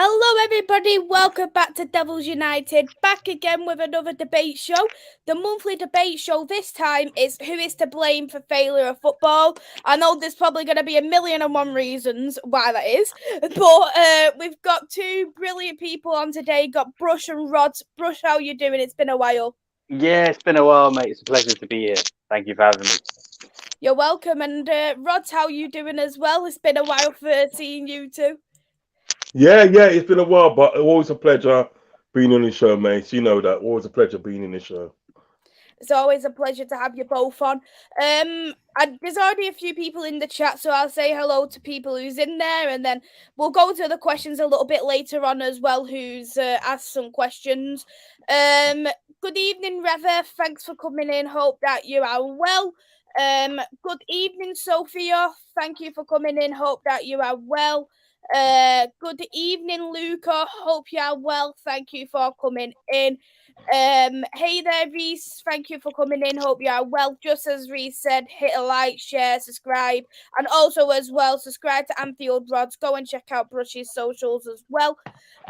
Hello, everybody. Welcome back to Devils United. Back again with another debate show. The monthly debate show this time is who is to blame for failure of football. I know there's probably going to be a million and one reasons why that is, but we've got two brilliant people on today. Got Brush and Rodz. Brush, how you doing? It's been a while. Yeah, it's been a while, mate. It's a pleasure to be here. Thank you for having me. You're welcome. And Rodz, how you doing as well? It's been a while for seeing you two. Yeah, it's been a while, but always a pleasure being on the show, mate. You know that. Always a pleasure being in the show. It's always a pleasure to have you both on. There's already a few people in the chat, so I'll say hello to people who's in there, and then we'll go to the questions a little bit later on as well, who's asked some questions. Good evening, Reva. Thanks for coming in. Hope that you are well. Good evening, Sophia. Thank you for coming in. Hope that you are well. Good evening, Luca. Hope you are well. Thank you for coming in. Hey there, Reese. Thank you for coming in. Hope you are well. Just as Reese said, hit a like, share, subscribe, and also as well subscribe to Anfield Rods. Go and check out Brush's socials as well.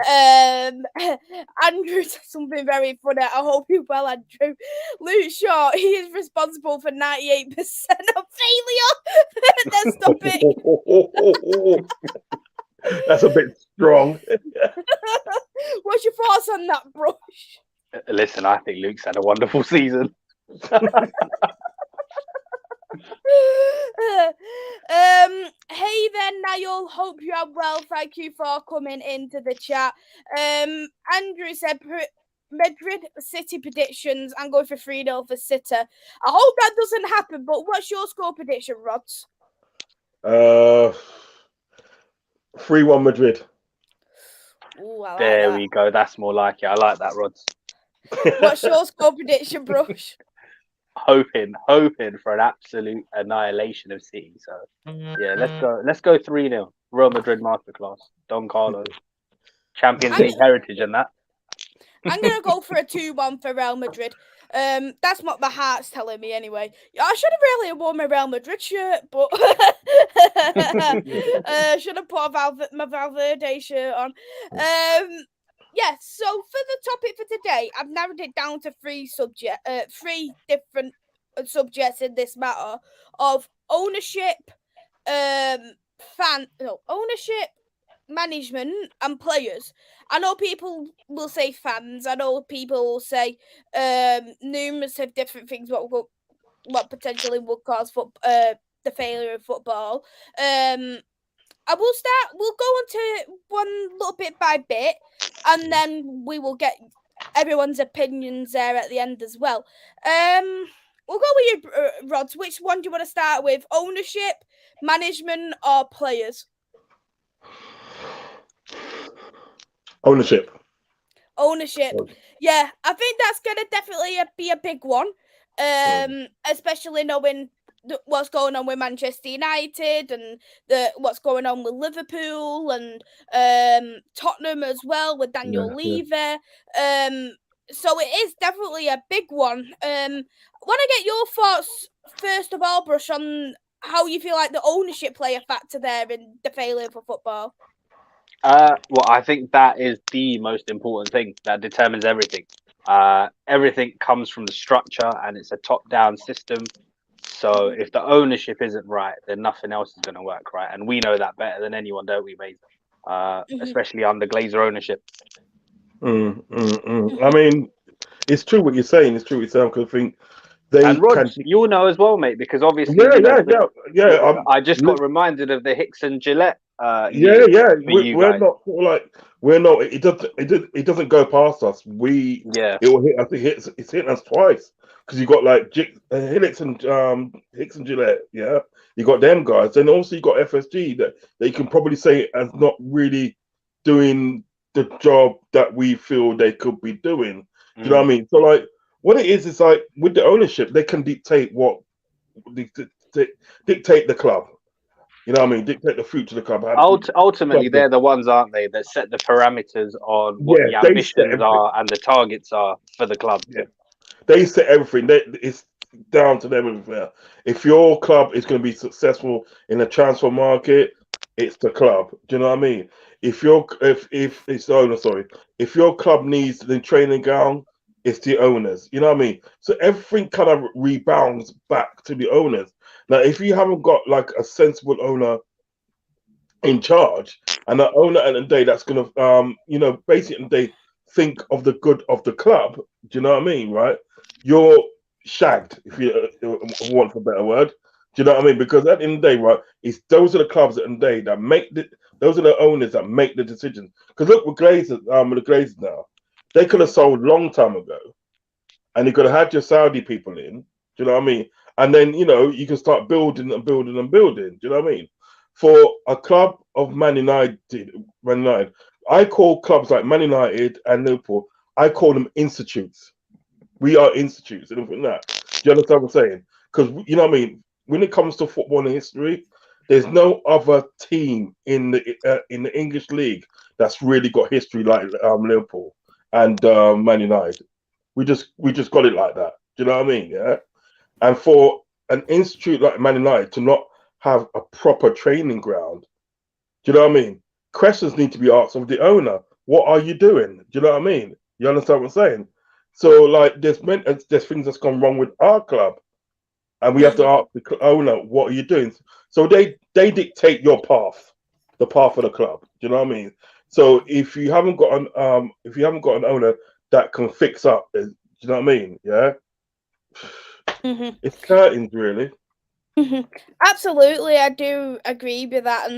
Andrew said something very funny. I hope you're well, Andrew. Luke Shaw, he is responsible for 98% of failure. Let's stop it. That's a bit strong. What's your thoughts on that, Brush? Listen, I think Luke's had a wonderful season. Hey there, Niall. Hope you are well. Thank you for coming into the chat. Andrew said Madrid City predictions. I'm going for 3-0 for City. I hope that doesn't happen, but what's your score prediction, Rodz? 3-1 Madrid. Ooh, I like there that. we go. That's more like it. I like that, Rodz. What's your score prediction, Brush? Hoping for an absolute annihilation of City. So yeah, let's go 3-0. Real Madrid masterclass. Don Carlos, Champions League heritage, and that. I'm gonna go for a 2-1 for Real Madrid. That's what my heart's telling me anyway. I should have really worn my Real Madrid shirt, but should have put my Valverde shirt on. Yeah, so for the topic for today, I've narrowed it down to three different subjects in this matter of ownership, ownership, management, and players. I know people will say fans. I know people will say numerous of different things what potentially would cause the failure of football. We'll go into one little bit by bit, and then we will get everyone's opinions there at the end as well. We'll go with you, Rods. Which one do you want to start with? Ownership, management, or players? Ownership. Yeah, I think that's going to definitely be a big one, especially knowing what's going on with Manchester United and what's going on with Liverpool and Tottenham as well with Daniel Levy. So it is definitely a big one. I want to get your thoughts first of all, Brush, on how you feel like the ownership play a factor there in the failure for football. Well, I think that is the most important thing that determines everything. Everything comes from the structure, and it's a top-down system. So if the ownership isn't right, then nothing else is going to work right. And we know that better than anyone, don't we, Maisy? Especially under Glazer ownership. I mean, it's true what you're saying. It's true what you're saying. Because I think and Rod, you'll know as well, mate, because obviously, I just got reminded of the Hicks and Gillette. We're not. It doesn't go past us. It will hit. I think it's hitting us twice because you got like Hicks and Gillette. Yeah, you got them guys, and also you got FSG that they can probably say as not really doing the job that we feel they could be doing. Do you know what I mean? So like, what it is like with the ownership, they can dictate dictate the club. You know what I mean? Dictate the future of the club. Ultimately, they're the ones, aren't they, that set the parameters on what the ambitions are and the targets are for the club. Yeah, they set everything. It's down to them. If your club is going to be successful in the transfer market, it's the club. Do you know what I mean? if your club needs the training ground, it's the owners. You know what I mean? So everything kind of rebounds back to the owners. Now, if you haven't got like a sensible owner in charge, and the owner at the day that's gonna basically they think of the good of the club, do you know what I mean? Right? You're shagged, if you want a better word. Do you know what I mean? Because at the end of the day, right, it's those are the clubs at the end of the day that make those are the owners that make the decisions. Because look, with the Glazers now, they could have sold long time ago, and you could have had your Saudi people in. Do you know what I mean? And then you can start building and building and building. Do you know what I mean? For a club of Man United, I call clubs like Man United and Liverpool, I call them institutes. We are institutes. And that. Do you understand what I'm saying? Because you know what I mean. When it comes to football and history, there's no other team in the English league that's really got history like Liverpool and Man United. We just got it like that. Do you know what I mean? Yeah. And for an institute like Man United to not have a proper training ground, do you know what I mean? Questions need to be asked of the owner. What are you doing? Do you know what I mean? You understand what I'm saying? So like, there's things that's gone wrong with our club. And we have to ask the owner, what are you doing? So they dictate your path, the path of the club. Do you know what I mean? So if you haven't got an owner that can fix up, do you know what I mean? Yeah. It's curtains, really. Absolutely, I do agree with that.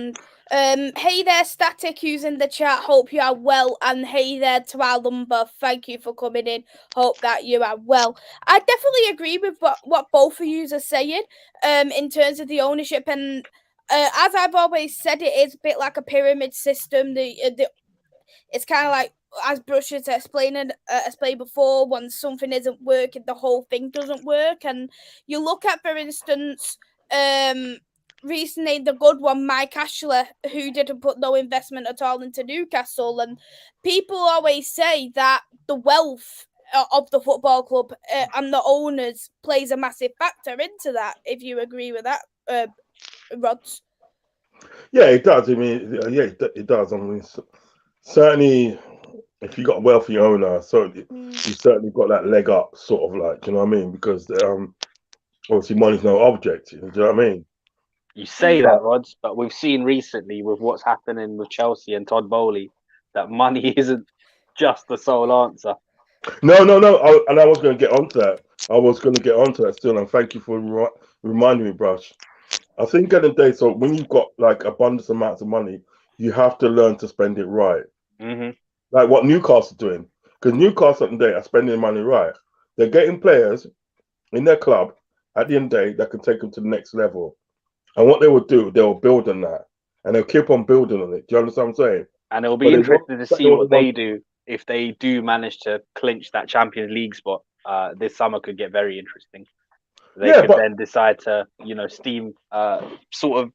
And hey there, Static, who's in the chat. Hope you are well. And hey there to our Lumber. Thank you for coming in. Hope that you are well. I definitely agree with what both of you are saying in terms of the ownership. And as I've always said, it is a bit like a pyramid system. It's kind of like, as Brush has explained before, when something isn't working, the whole thing doesn't work. And you look at, for instance, recently the good one, Mike Ashley, who didn't put no investment at all into Newcastle. And people always say that the wealth of the football club and the owners plays a massive factor into that. If you agree with that, Rodz. Yeah, it does. I mean, yeah, it does. I mean, certainly, if you got a wealthy owner, so you certainly got that leg up, sort of like, you know what I mean? Because obviously money's no object. You know what I mean? You say that, Rodz, but we've seen recently with what's happening with Chelsea and Todd Bowley that money isn't just the sole answer. No. And I was going to get onto that. Still, and thank you for reminding me, Brush. I think at the day, so when you've got like abundance amounts of money, you have to learn to spend it right. Like what Newcastle doing, because Newcastle at the day are spending money right. They're getting players in their club at the end of the day that can take them to the next level. And what they will do, they will build on that, and they'll keep on building on it. Do you understand what I'm saying? And it'll be interesting to see what they do if they do manage to clinch that Champions League spot. This summer could get very interesting. They could then decide to, sort of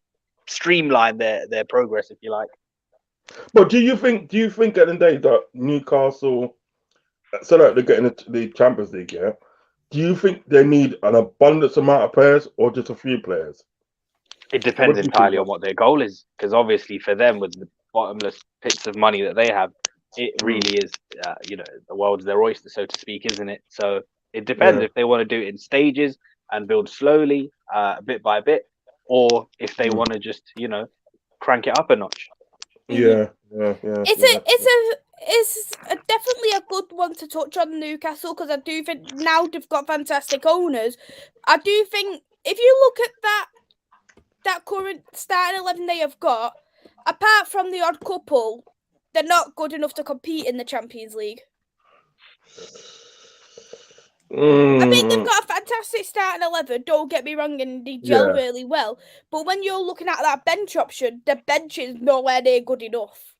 streamline their progress, if you like. But do you think at the end of the day that Newcastle, so that they're getting the Champions League, yeah? Do you think they need an abundance amount of players or just a few players? It depends entirely on what their goal is, because obviously for them, with the bottomless pits of money that they have, it really is, the world's their oyster, so to speak, isn't it? So it depends if they want to do it in stages and build slowly, bit by bit, or if they want to just, crank it up a notch. Yeah. It's definitely a good one to touch on, Newcastle, because I do think now they've got fantastic owners. I do think if you look at that current starting 11 they have got, apart from the odd couple, they're not good enough to compete in the Champions League. I mean, they've got a fantastic starting 11, don't get me wrong, and they gel really well. But when you're looking at that bench option, the bench is nowhere near good enough.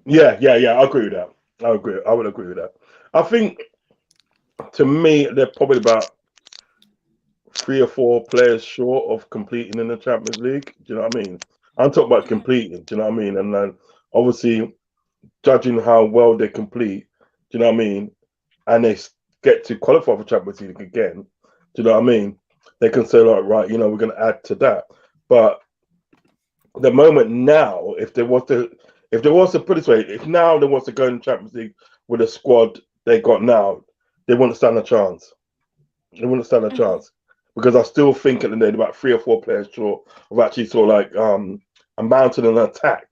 Yeah, I agree with that. I would agree with that. I think, to me, they're probably about 3 or 4 players short of completing in the Champions League. Do you know what I mean? I'm talking about completing. Do you know what I mean? And then, obviously, judging how well they complete, do you know what I mean? And they get to qualify for Champions League again, do you know what I mean? They can say, like, right, we're going to add to that. But the moment now, if if there was to put it this way, if now they want to go in the Champions League with a squad they got now, they wouldn't stand a chance. They wouldn't stand a chance because I still think at the end about 3 or 4 players short of actually sort of like mounting an attack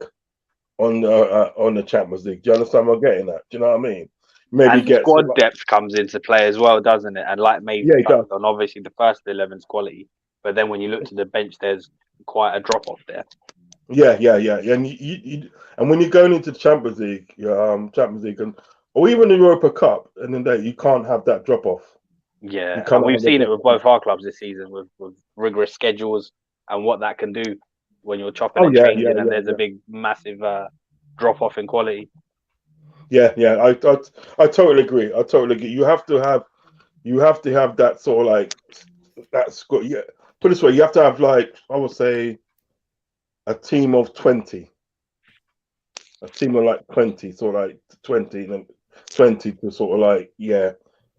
on the Champions League. Do you understand what I'm getting at? Do you know what I mean? Maybe and squad depth comes into play as well, doesn't it? And like Maisy touched on, obviously the first 11's quality, but then when you look to the bench, there's quite a drop off there. Yeah. And and when you're going into the Champions League, or even the Europa Cup, and then you can't have that drop off. Yeah, and we've seen it with both our clubs this season with rigorous schedules and what that can do when you're chopping and changing, and there's a big, massive drop off in quality. Yeah, I totally agree. You have to have that sort of like that squad. Yeah, put it this way, you have to have like I would say a team of 20. A team of like 20, sort of like 20 to sort of like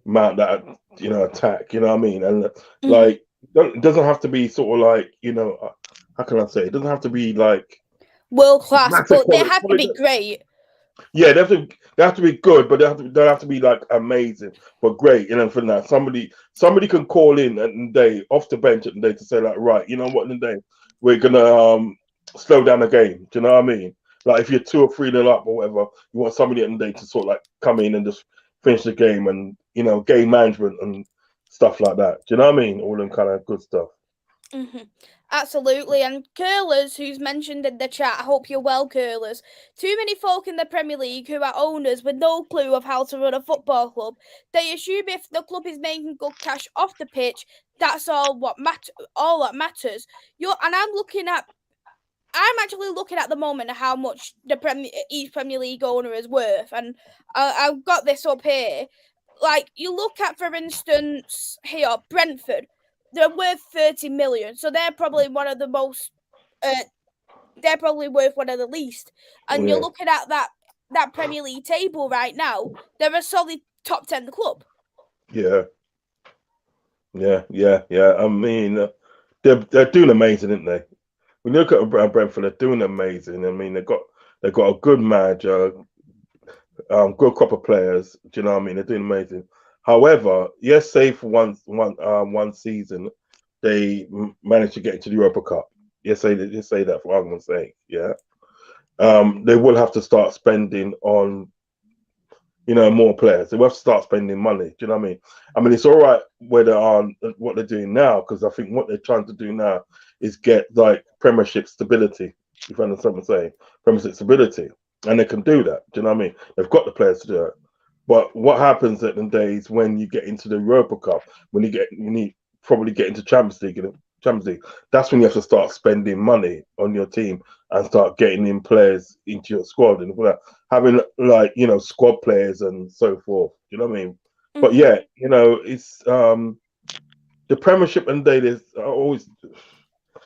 mount that attack. You know what I mean? And like it doesn't have to be sort of like how can I say? It doesn't have to be like world class, but they have to be great. Yeah, they have to be good, but they have to be like amazing, but great. For that, somebody can call in and they off the bench and they to say like, right, you know what, today we're gonna slow down the game. Do you know what I mean? Like if you're 2 or 3-0 up or whatever, you want somebody at the day to sort of like come in and just finish the game and game management and stuff like that. Do you know what I mean? All them kind of good stuff. Absolutely, and Curlers, who's mentioned in the chat, I hope you're well, Curlers. Too many folk in the Premier League who are owners with no clue of how to run a football club. They assume if the club is making good cash off the pitch, that's all that matters. I'm actually looking at the moment at how much each Premier League owner is worth, and I've got this up here. Like, you look at, for instance, here, Brentford. They're worth 30 million, so they're probably one of the most. They're probably worth one of the least. And you're looking at that Premier League table right now. They're a solid top 10 club. Yeah. I mean, they're doing amazing, aren't they? When you look at Brentford, they're doing amazing. I mean, they've got a good manager, good crop of players. Do you know what I mean? They're doing amazing. However, yes, say for one season, they managed to get into the Europa Cup. Yes, say that for argument's sake. Yeah, they will have to start spending on, more players. They will have to start spending money. Do you know what I mean? I mean, it's all right where they are, what they're doing now, because I think what they're trying to do now is get like Premiership stability. If you understand what I'm saying, Premiership stability, and they can do that. Do you know what I mean? They've got the players to do it. But what happens at the days when you get into the Europa Cup, when you probably get into Champions League, that's when you have to start spending money on your team and start getting in players into your squad and having like squad players and so forth. You know what I mean? But yeah, it's the Premiership and days are always. I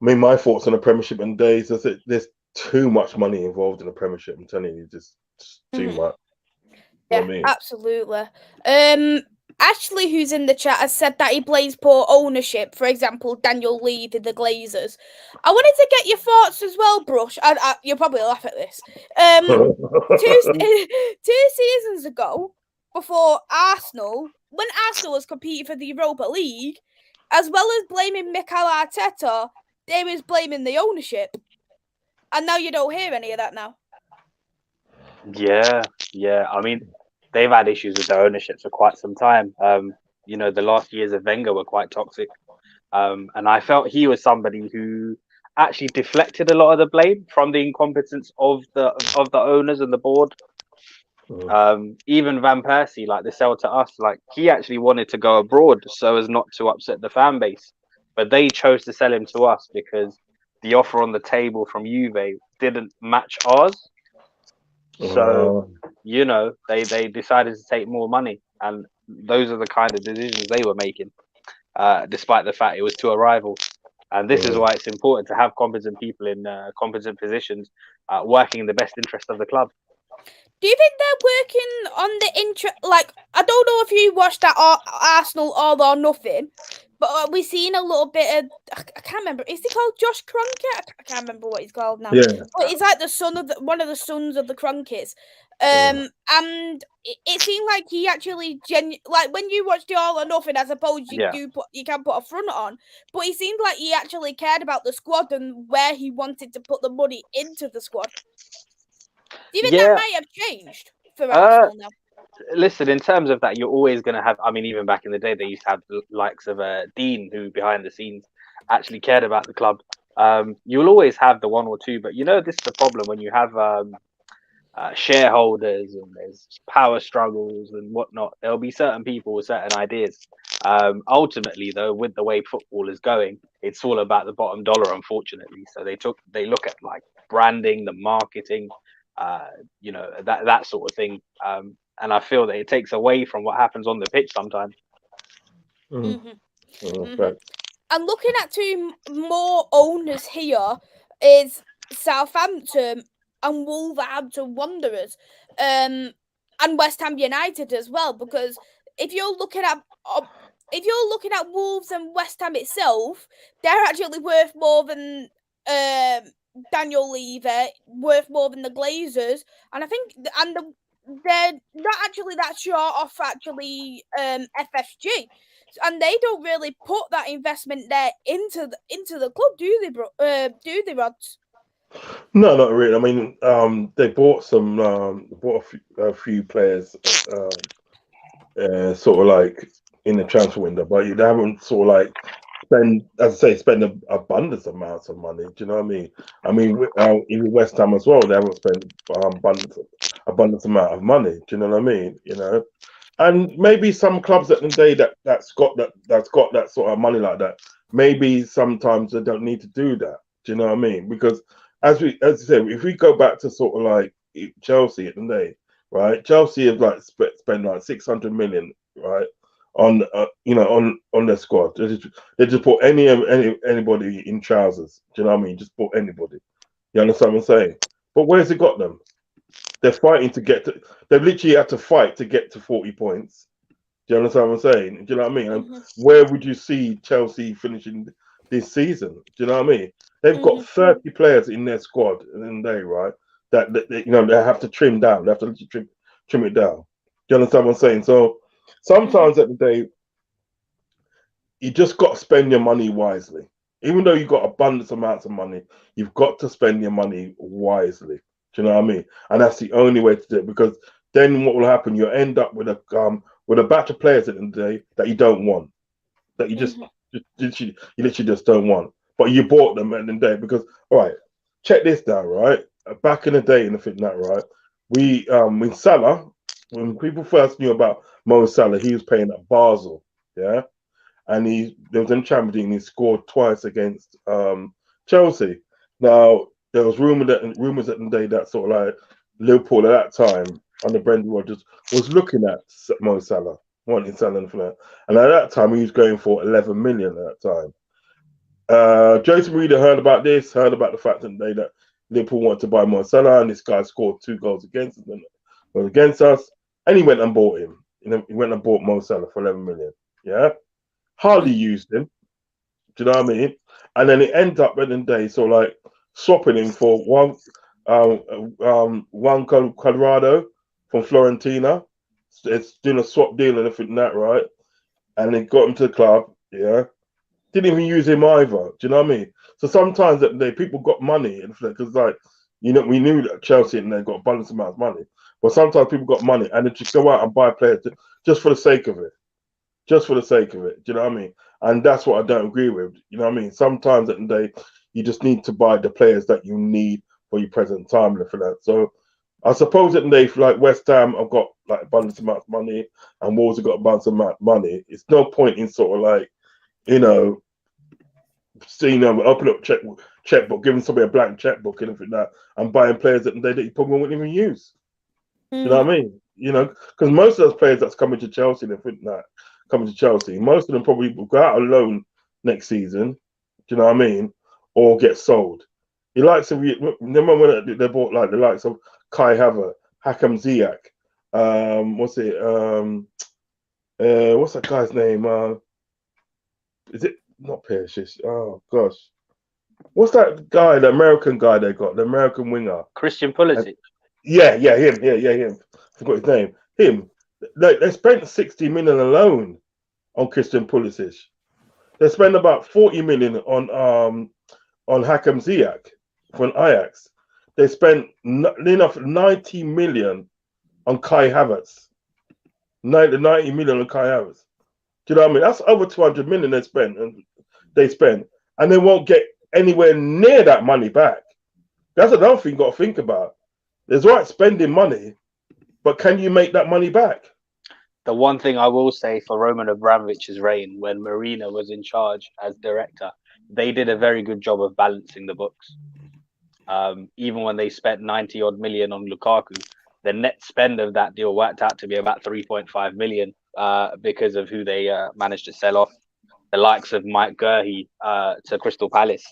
mean, my thoughts on the Premiership and days is that there's too much money involved in the Premiership. I'm telling you, just too much. Yeah, I mean? Absolutely. Ashley, who's in the chat, has said that he blames poor ownership. For example, Daniel Lee did the Glazers. I wanted to get your thoughts as well, Brush. You'll probably laugh at this. 2 seasons ago, before Arsenal, when Arsenal was competing for the Europa League, as well as blaming Mikel Arteta, they was blaming the ownership. And now you don't hear any of that now. Yeah. I mean, they've had issues with their ownership for quite some time. The last years of Wenger were quite toxic. And I felt he was somebody who actually deflected a lot of the blame from the incompetence of the owners and the board. Even Van Persie, like the sell to us, like he actually wanted to go abroad so as not to upset the fan base. But they chose to sell him to us because the offer on the table from Juve didn't match ours. So, they decided to take more money, and those are the kind of decisions they were making, despite the fact it was to a rival. And this is why it's important to have competent people in competent positions working in the best interest of the club. Do you think they're working on the interest? Like, I don't know if you watched that Arsenal All or Nothing, But we've seen a little bit of, I can't remember, is he called Josh Cronkite? I can't remember what he's called now. Yeah. But he's like the son of one of the sons of the Cronkies. And it seemed like he actually like when you watch the All or Nothing, I suppose you can put a front on, but he seemed like he actually cared about the squad and where he wanted to put the money into the squad. Do you think that might have changed for Arsenal now? Listen, in terms of that, you're always going to have, I mean, even back in the day, they used to have the likes of Dean, who behind the scenes actually cared about the club. You'll always have the one or two, but this is the problem when you have shareholders and there's power struggles and whatnot. There'll be certain people with certain ideas. Ultimately, though, with the way football is going, it's all about the bottom dollar, unfortunately. So they look at like branding, the marketing, that sort of thing. And I feel that it takes away from what happens on the pitch sometimes. And looking at two more owners here is Southampton and Wolverhampton Wanderers, and West Ham United as well. Because if you're looking at Wolves and West Ham itself, they're actually worth more than Daniel Levy, worth more than the Glazers, and I think they're not actually that short off FFG, and they don't really put that investment there into the club, do they, Rods? No, not really. I mean, they bought a few players, sort of like in the transfer window, but they haven't sort of like spend abundance amounts of money. Do you know what I mean? I mean, even West Ham as well, they haven't spent abundance amount of money. Do you know what I mean? And maybe some clubs at the day that's got that sort of money like that. Maybe sometimes they don't need to do that. Do you know what I mean? Because as you said, if we go back to sort of like Chelsea at the day, right? Chelsea have like spent like 600 million, right, on on their squad. They just put anybody in trousers. Do you know what I mean? Just put anybody. You understand what I'm saying? But where's it got them? They're fighting to get to. They've literally had to fight to get to 40 points. Do you understand what I'm saying? Do you know what I mean? And where would you see Chelsea finishing this season? Do you know what I mean? They've got 30 players in their squad in the day, right? That they have to trim down. They have to literally trim it down. Do you understand what I'm saying? So sometimes at the day, you just got to spend your money wisely. Even though you've got abundance amounts of money, you've got to spend your money wisely. Do you know what I mean? And that's the only way to do it, because then what will happen? You'll end up with a batch of players at the end of the day that you don't want, that you you literally just don't want. But you bought them at the end of the day because, all right, check this down, right? Back in the day, and I think that, right, we with Salah, when people first knew about Mo Salah, he was playing at Basel, yeah, and there was in Champions League and he scored twice against Chelsea. Now there was rumors at the day that sort of like Liverpool at that time under Brendan Rodgers was looking at Mo Salah, wanting Salah for that, and at that time he was going for 11 million at that time. Jason Reeder heard about the fact that Liverpool wanted to buy Mo Salah, and this guy scored 2 goals against us, and he went and bought him. He went and bought Mo Salah for 11 million. Yeah, hardly used him. Do you know what I mean? And then it ended up at the end of the day, so like swapping him for one Colorado from Florentina. It's doing a swap deal and everything that, right? And they got him to the club. Yeah. Didn't even use him either. Do you know what I mean? So sometimes that day people got money, because like we knew that Chelsea and they got abundance amount of money, but sometimes people got money and they just go out and buy players just for the sake of it, Do you know what I mean? And that's what I don't agree with. You know what I mean? Sometimes at the day you just need to buy the players that you need for your present time and for that. So I suppose at the day, like West Ham, I've got like abundance amount of money, and Wolves have got abundance amount of money. It's no point in sort of like open up checkbook, giving somebody a blank checkbook and everything that, and buying players that you probably wouldn't even use. You know what I mean? Because most of those players that's coming to Chelsea and everything that most of them probably will go out on loan next season. Do you know what I mean? Or get sold. The likes of remember when they bought like the likes of Kai Havertz, Hakim Ziyech, what's that guy's name? is it not Pierce? Oh gosh, what's that guy? The American guy they got, the American winger, Christian Pulisic. Yeah, him. I forgot his name. Him. They spent 60 million alone on Christian Pulisic. They spent about 40 million on Hakim Ziyech from Ajax. They spent enough 90 million on Kai Havertz. 90 million on Kai Havertz. Do you know what I mean? That's over 200 million they spent, and they won't get anywhere near that money back. That's another thing you got to think about. There's right spending money, but can you make that money back? The one thing I will say for Roman Abramovich's reign, when Marina was in charge as director, they did a very good job of balancing the books. Even when they spent 90 odd million on Lukaku, the net spend of that deal worked out to be about 3.5 million because of who they managed to sell off. The likes of Mike Gurhey to Crystal Palace,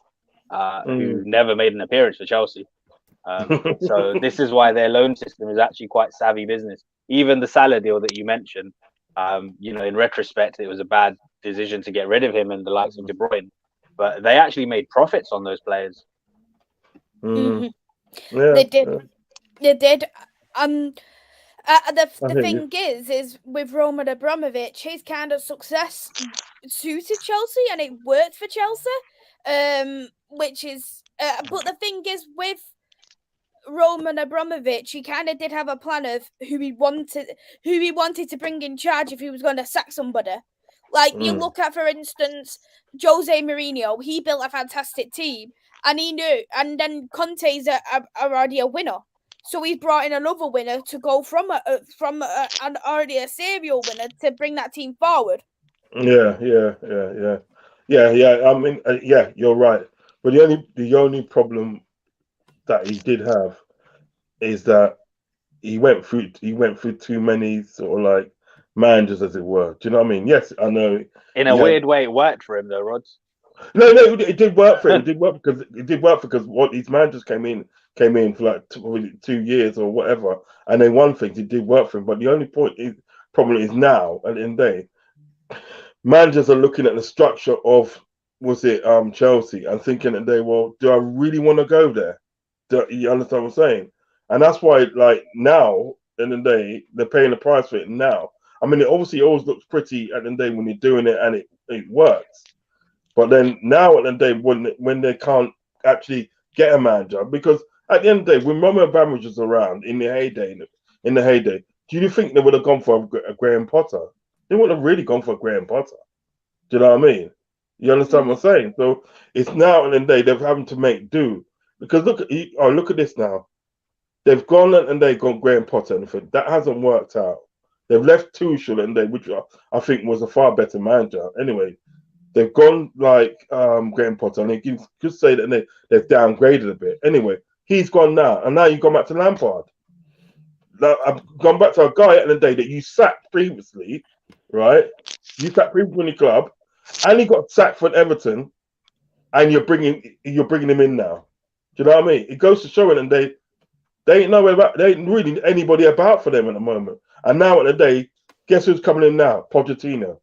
who never made an appearance for Chelsea. So this is why their loan system is actually quite savvy business. Even the Salah deal that you mentioned, in retrospect, it was a bad decision to get rid of him and the likes of De Bruyne, but they actually made profits on those players. Yeah, they did. They did. The thing is with Roman Abramovich, his kind of success suited Chelsea and it worked for Chelsea. Which is, but the thing is with Roman Abramovich, he kind of did have a plan of who he wanted to bring in charge if he was going to sack somebody. Like you look at, for instance, Jose Mourinho. He built a fantastic team, and he knew. And then Conte's already a winner, so he's brought in another winner to go from an already a serial winner to bring that team forward. Yeah. I mean, you're right. But the only problem that he did have is that he went through too many sort of like managers, as it were. Do you know what I mean? Yes, I know. In a weird way, it worked for him, though, Rods. No, it did work for him. It did work because what these managers came in for like 2 years or whatever, and they won things. It did work for him. But the only problem is now, at the end of the day, managers are looking at the structure of Chelsea and thinking that do I really want to go there? Do you understand what I'm saying? And that's why, like now, in the day, they're paying the price for it now. I mean, it obviously always looks pretty at the end of the day when you're doing it and it works. But then now at the end of the day, when they can't actually get a manager, because at the end of the day, when Roman Abramovich was around in the heyday, do you think they would have gone for a Graham Potter? They wouldn't have really gone for a Graham Potter. Do you know what I mean? You understand what I'm saying? So it's now at the end of the day they're having to make do. Because look at this now. They've gone and they've got Graham Potter and that hasn't worked out. They've left Tuchel and which I think was a far better manager. Anyway, they've gone like Graham Potter and they can just say that they've downgraded a bit. Anyway, he's gone now, and now you've gone back to Lampard. Now I've gone back to a guy at the day that you sacked previously, right? You sacked previously in the club, and he got sacked for Everton, and you're bringing him in now. Do you know what I mean? It goes to show it, and they ain't really anybody about for them at the moment. And now at the day, guess who's coming in now? Pochettino.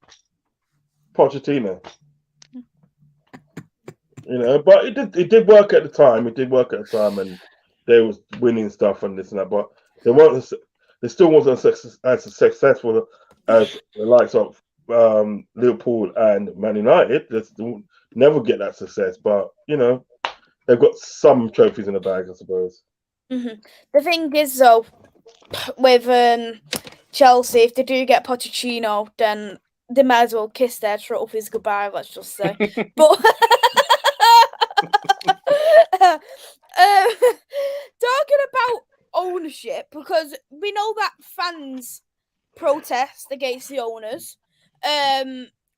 You know, but it did work at the time. And they was winning stuff and this and that. But they still wasn't as successful as the likes of Liverpool and Man United. They never get that success. But you know, they've got some trophies in the bag, I suppose. Mm-hmm. The thing is, though, with Chelsea, if they do get Pochettino, then they might as well kiss their trophies goodbye, let's just say. But talking about ownership, because we know that fans protest against the owners.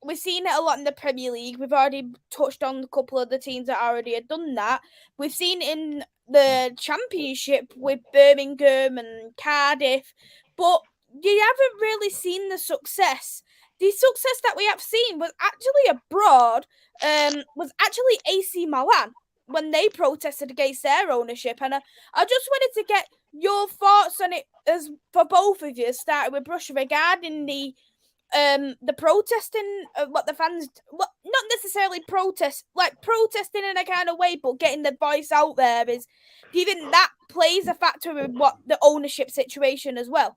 We've seen it a lot in the Premier League. We've already touched on a couple of the teams that already had done that. We've seen in the Championship with Birmingham and Cardiff, but you haven't really seen the success. The success that we have seen was actually abroad, was actually AC Milan when they protested against their ownership. And I just wanted to get your thoughts on it as for both of you, starting with Brush, regarding the the protesting, what the fans, not necessarily protesting in a kind of way, but getting the voice out there do you think that plays a factor in what the ownership situation as well?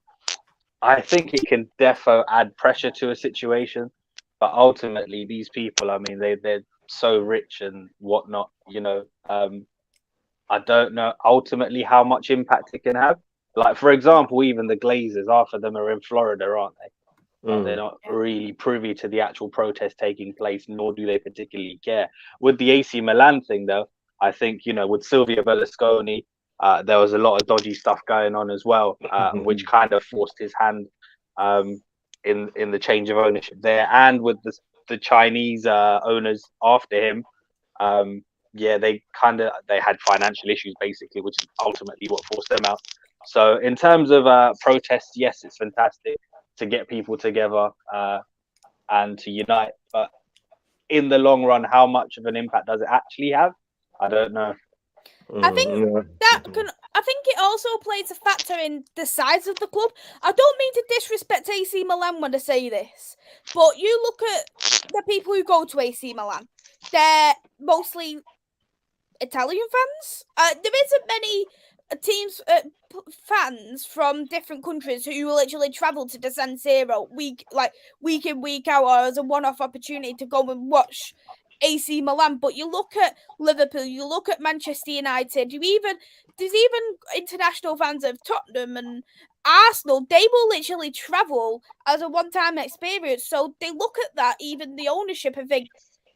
I think it can defo add pressure to a situation, but ultimately these people, I mean, they're so rich and whatnot, I don't know ultimately how much impact it can have. Like, for example, even the Glazers, half of them are in Florida, aren't they? They're not really privy to the actual protest taking place, nor do they particularly care. With the AC Milan thing, though, I think, with Silvio Berlusconi, there was a lot of dodgy stuff going on as well, which kind of forced his hand in the change of ownership there. And with the Chinese owners after him, they had financial issues, basically, which is ultimately what forced them out. So in terms of protests, yes, it's fantastic to get people together and to unite. But in the long run, how much of an impact does it actually have? I don't know. I think I think it also plays a factor in the size of the club. I don't mean to disrespect AC Milan when I say this, but you look at the people who go to AC Milan. They're mostly Italian fans. There isn't many teams, fans from different countries who will literally travel to the San Siro week in, week out, or as a one-off opportunity to go and watch AC Milan. But you look at Liverpool, you look at Manchester United, there's even international fans of Tottenham and Arsenal. They will literally travel as a one-time experience. So they look at that, even the ownership, and think,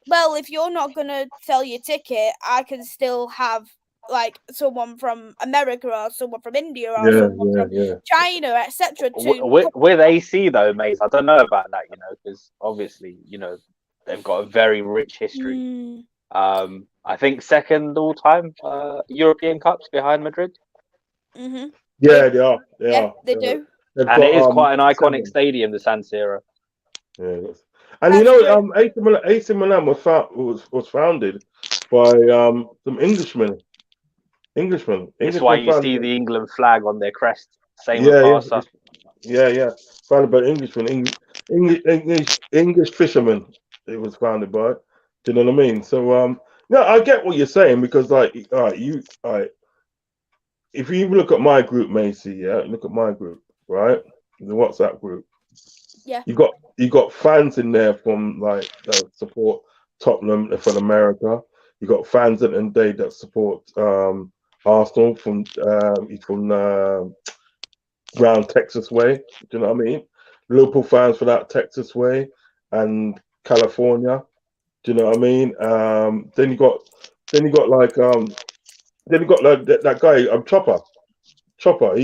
well, if you're not going to sell your ticket, I can still have like someone from America or someone from India or someone from China, etc. With AC though, Maisy, I don't know about that, because obviously, they've got a very rich history. I think second all time European Cups behind Madrid. Mm-hmm. Yeah, they are. They do. And it is quite an iconic stadium, the San Siro. Yeah, and AC Milan was founded by some Englishmen. That's why you see the England flag on their crest. Same with Barca. Yeah. Founded by Englishmen, English fishermen. It was founded by. Do you know what I mean? So no, I get what you're saying, because if you even look at my group, Maisy, look at my group, right? The WhatsApp group. Yeah. You got fans in there from that support Tottenham from America. You got fans at the end of the day that support Arsenal from round Texas way. Do you know what I mean? Liverpool fans for that Texas way and California. Do you know what I mean? Then you got that guy Chopper.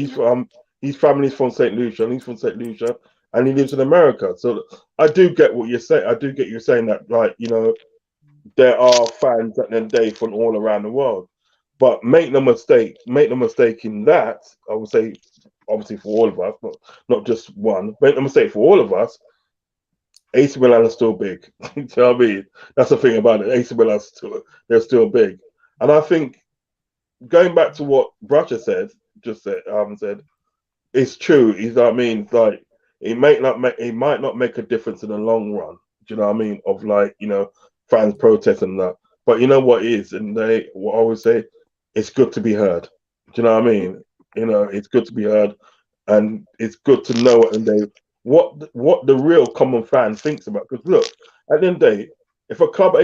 His family's from St. Lucia, and he's from St. Lucia, and he lives in America. So I do get what you're saying. I do get you saying that, there are fans at the end of the day from all around the world. But make no mistake in that, I would say, obviously for all of us, but not just one. Make no mistake, for all of us, AC Milan is still big. You know what I mean? That's the thing about it. AC Milan they're still big. And I think, going back to what Brusher said, it's true. You know what I mean? It might not make a difference in the long run. Do you know what I mean? Of fans protesting and that. But you know what it is, and I always say, it's good to be heard. Do you know what I mean? It's good to be heard, and it's good to know what the real common fan thinks about. Because look, at the end of the day, if a club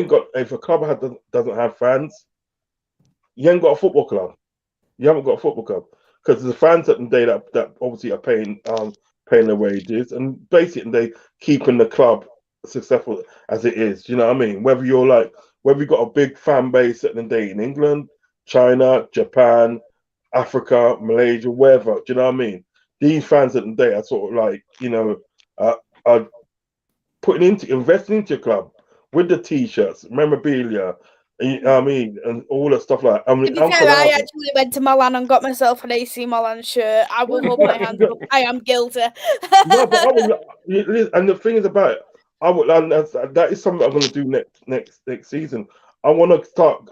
doesn't have fans, you ain't got a football club. You haven't got a football club, because the fans at the day that obviously are paying their wages, and basically they keeping the club successful as it is. Do you know what I mean? Whether you've got a big fan base at the day in England, China, Japan, Africa, Malaysia, wherever. Do you know what I mean? These fans at the day are sort of are investing into your club with the t-shirts, memorabilia. You know what I mean? And all that stuff like that. I mean, I actually went to Milan and got myself an AC Milan shirt. I will hold my hands up. I am guilty. No, but and the thing is about it, that is something I'm going to do next season. I want to start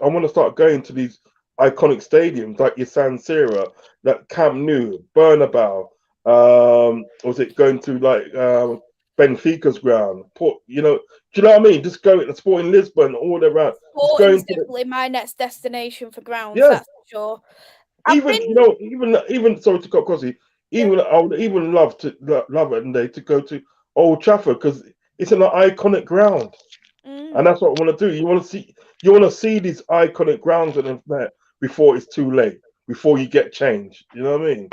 going to these iconic stadiums like your San Siro, that Camp Nou, Bernabeu. Was it going to Benfica's ground. Do you know what I mean? Just go to Sporting Lisbon, all around. Sporting's definitely my next destination for grounds. Yeah. That's for sure. Even sorry to cut across you. I would even love it and to go to Old Trafford because it's an iconic ground, and that's what I want to do. You want to see these iconic grounds before it's too late, before you get changed. You know what I mean?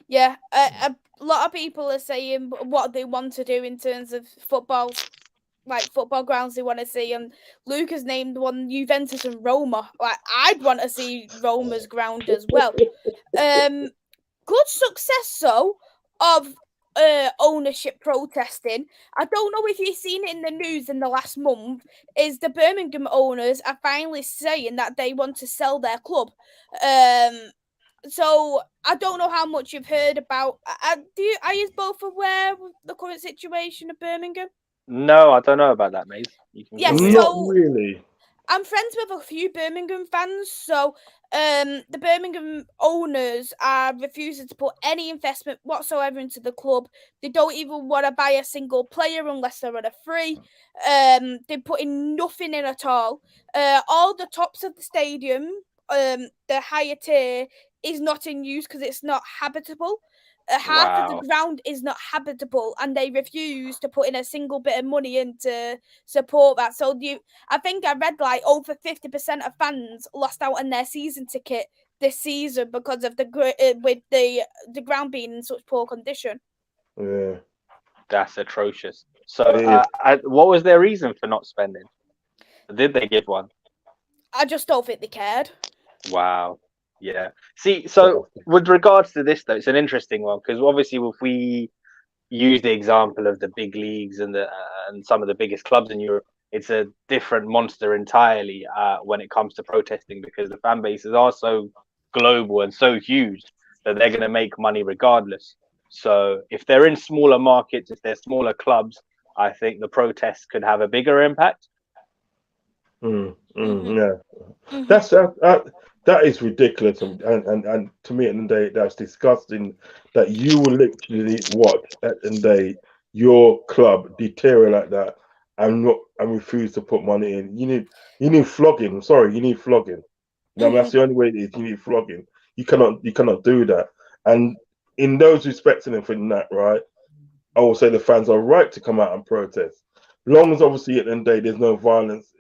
Yeah, a lot of people are saying what they want to do in terms of football, like football grounds they want to see, and Luke has named one Juventus and Roma. Like I'd want to see Roma's ground as well. Good success though of ownership protesting. I don't know if you've seen it in the news in the last month. Is the Birmingham owners are finally saying that they want to sell their club. So I don't know how much you've heard about. Are you both aware of the current situation of Birmingham? No, I don't know about that, Maisy. Yes, not really. I'm friends with a few Birmingham fans, so the Birmingham owners are refusing to put any investment whatsoever into the club. They don't even want to buy a single player unless they're on a free. They're putting nothing in at all. All the tops of the stadium, the higher tier, is not in use because it's not habitable. Half of the ground is not habitable, and they refuse to put in a single bit of money in to support that. So I think I read like over 50% of fans lost out on their season ticket this season because of the ground being in such poor condition. Yeah, that's atrocious. So, what was their reason for not spending? Did they give one? I just don't think they cared. Wow. Yeah. See, so with regards to this, though, it's an interesting one because obviously, if we use the example of the big leagues and some of the biggest clubs in Europe, it's a different monster entirely when it comes to protesting because the fan bases are so global and so huge that they're going to make money regardless. So if they're in smaller markets, if they're smaller clubs, I think the protests could have a bigger impact. Yeah, that is ridiculous, and to me, at the end of the day, that's disgusting. That you will literally watch at the end of the day your club deteriorate like that and refuse to put money in. You need flogging. Sorry, you need flogging. No, that's the only way it is. You need flogging. You cannot do that. And in those respects and everything that, right, I will say the fans are right to come out and protest. Long as obviously at the end of the day there's no violence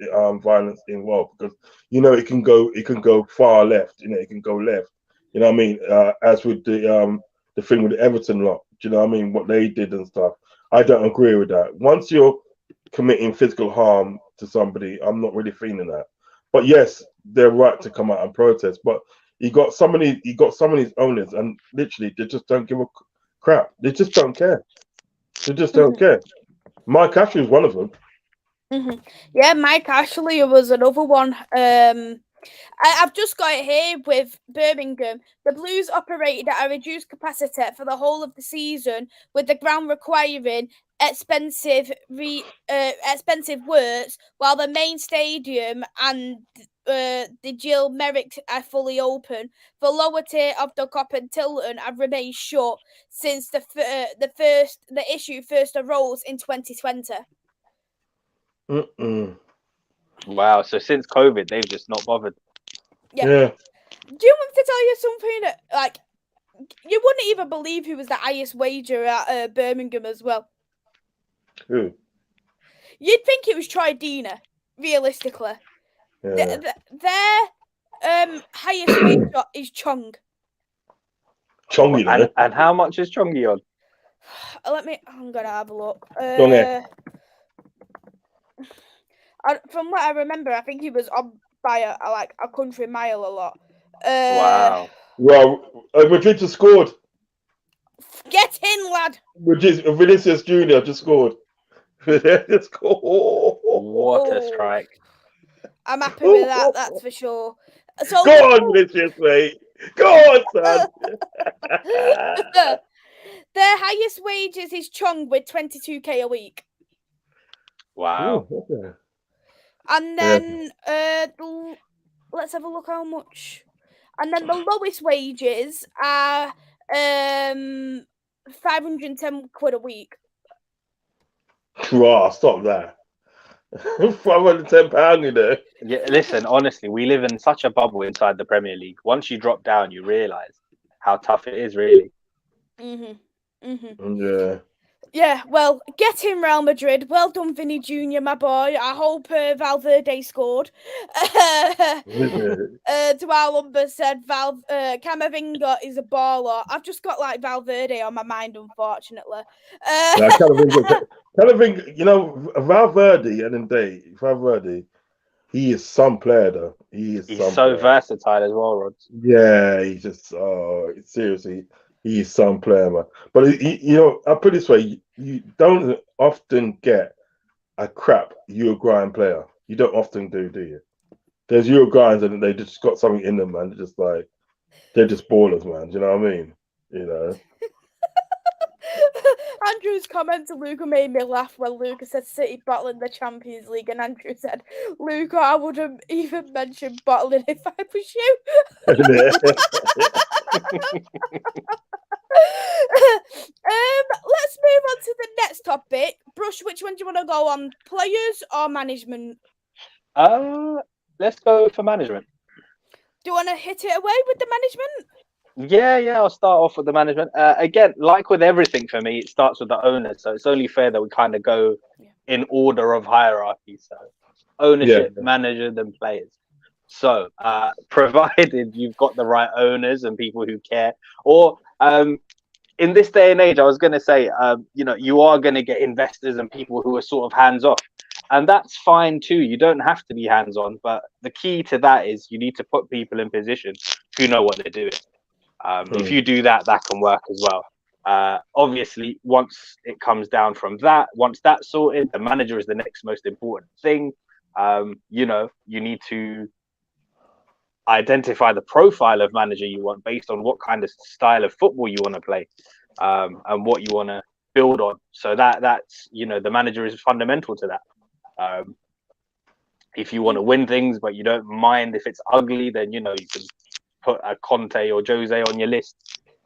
involved, because it can go far left, it can go left. You know what I mean? As with the thing with the Everton lot, do you know what I mean? What they did and stuff. I don't agree with that. Once you're committing physical harm to somebody, I'm not really feeling that. But yes, they're right to come out and protest. But you got some of these owners, and literally they just don't give a crap. They just don't care. They just don't care. Mike Ashley was one of them. Yeah, Mike Ashley was another one. I've just got it here with Birmingham. The Blues operated at a reduced capacity for the whole of the season, with the ground requiring expensive works, while the main stadium and the Jill Merrick are fully open. The lower tier of the Cop and Tilton have remained shut since the issue first arose in 2020. Wow, so since COVID, they've just not bothered. Yeah. Do you want me to tell you something that, like, you wouldn't even believe who was the highest wager at Birmingham as well? Who? You'd think it was Troy Deener, realistically. Yeah. Their highest wager is Chong. Chong, and how much is Chongi on? I'm gonna have a look. From what I remember, I think he was on by a country mile a lot. Wow. Well, Madrid just scored. Get in, lad. Vinicius Jr. just scored. What a strike. I'm happy with that, that's for sure. So, go on, Vinicius, mate. Go on, son. Their highest wages is Chong with 22k a week. Wow. Ooh, okay. And then let's have a look how much. And then the lowest wages are 510 quid a week. Raw, stop that. £510, you know. Yeah, listen, honestly, we live in such a bubble inside the Premier League. Once you drop down, you realise how tough it is, really. Yeah. Yeah, well, get in Real Madrid. Well done, Vinny Jr., my boy. I hope Valverde scored. Tualumba said Camavinga is a baller. I've just got like Valverde on my mind, unfortunately. Camavinga, you know, Valverde and Valverde, he is some player though. He's so versatile as well, Rodz. Yeah, he's just seriously, he's some player, man. But you know, I put it this way: you don't often get a crap Uruguayan player. You don't often do you? There's Uruguayans and they just got something in them, man. They're just ballers, man. Do you know what I mean? You know. Andrew's comment to Luca made me laugh when Luca said City battling the Champions League, and Andrew said, Luca, I wouldn't even mention battling if I was you. Let's move on to the next topic. Brush, which one do you want to go on? Players or management? Let's go for management. Do you want to hit it away with the management? Yeah, I'll start off with the management. Again, like with everything for me, it starts with the owners. So it's only fair that we kind of go in order of hierarchy. So ownership, manager, then players. So provided you've got the right owners and people who care, or in this day and age, I was going to say, you know, you are going to get investors and people who are sort of hands off. And that's fine too. You don't have to be hands on. But the key to that is you need to put people in position who know what they're doing. If you do that, that can work as well. Obviously, once it comes down from that, once that's sorted, the manager is the next most important thing. You know, you need to identify the profile of manager you want based on what kind of style of football you want to play, and what you want to build on. So that's, you know, the manager is fundamental to that. If you want to win things, but you don't mind if it's ugly, then, you know, you can put a Conte or Jose on your list.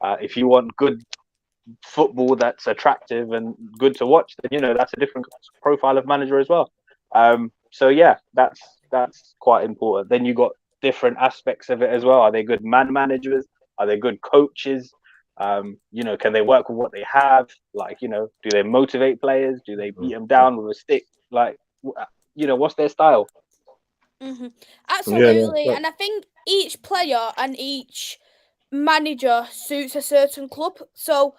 If you want good football that's attractive and good to watch, then, you know, that's a different profile of manager as well. So yeah, that's quite important. Then you got different aspects of it as well. Are they good man managers? Are they good coaches? You know, can they work with what they have? Like, you know, do they motivate players? Do they beat them down with a stick? Like, you know, what's their style? Absolutely. Yeah. And I think each player and each manager suits a certain club. So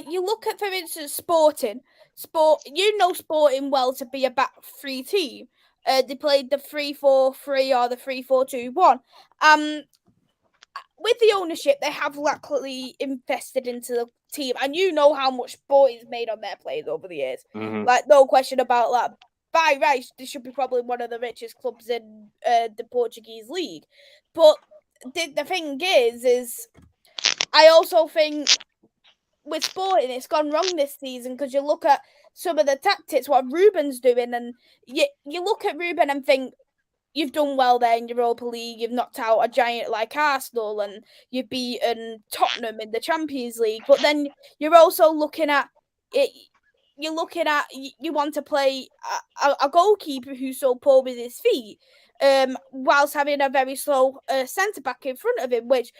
you look at, for instance, Sporting, well to be a back three team. They played the 3-4-3 or the 3-4-2-1. With the ownership, they have luckily invested into the team, and you know how much Sporting's made on their players over the years. Like, no question about that. By right, this should be probably one of the richest clubs in the Portuguese league. But the thing is I also think with Sporting, it's gone wrong this season, because you look at some of the tactics, what Ruben's doing, and you look at Ruben and think, you've done well there in Europa League, you've knocked out a giant like Arsenal, and you've beaten Tottenham in the Champions League. But then you're also looking at it. You want to play a goalkeeper who's so poor with his feet, whilst having a very slow centre back in front of him, which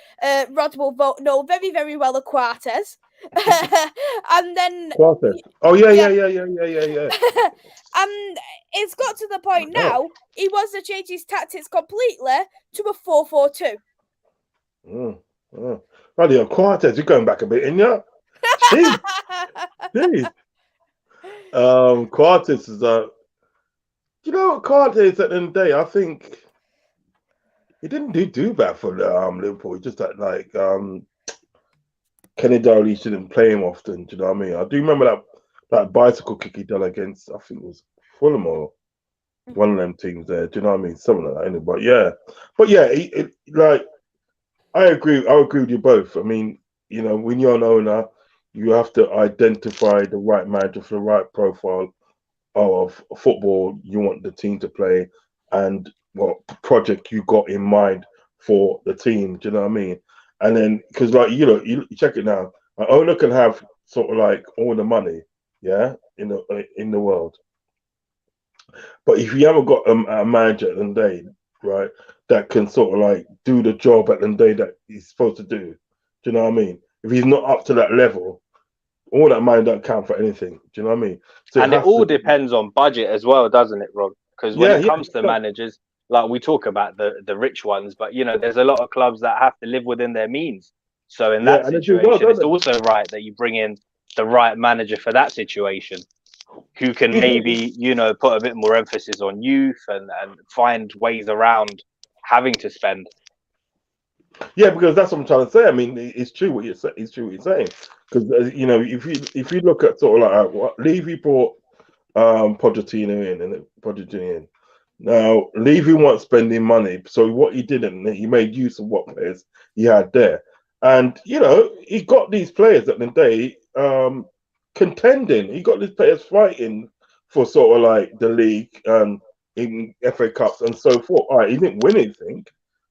Rod will know very, very well, a Quartes. And then Quartes. Oh yeah. And it's got to the point now he wants to change his tactics completely to a 4-4-2. Bloody Quartes, you're going back a bit, ain't you? Jeez. Quartes is you know what, Quartes at the end of the day, I think he didn't do bad for Liverpool. He just that Kenny Darley shouldn't play him often. Do you know what I mean? I do remember that bicycle kick he done against, I think it was Fulham or one of them teams there. Do you know what I mean? Something like that. Anyway, but yeah, like I agree with you both. I mean, you know, when you're an owner, you have to identify the right manager for the right profile of football you want the team to play, and what project you got in mind for the team. Do you know what I mean? And then, because like, you know, you check it now, an owner can have sort of like all the money, yeah, in the world. But if you haven't got a manager at the end of the day, right, that can sort of like do the job at the end of the day that he's supposed to do you know what I mean? If he's not up to that level, all that money don't count for anything. Do you know what I mean? So and it all depends on budget as well, doesn't it, Rob? Because when it comes to managers, like we talk about the rich ones, but you know, there's a lot of clubs that have to live within their means. So in that situation, it's also right that you bring in the right manager for that situation, who can maybe, you know, put a bit more emphasis on youth and find ways around having to spend. Yeah, because that's what I'm trying to say. I mean, it's true what you're saying. It's true what you're saying. Because you know, if you look at sort of like what Levy brought Pochettino in. Now Levy wasn't spending money, so what he did, he made use of what players he had there, and you know, he got these players at the day contending. He got these players fighting for sort of like the league and in FA Cups and so forth. All right, he didn't win anything,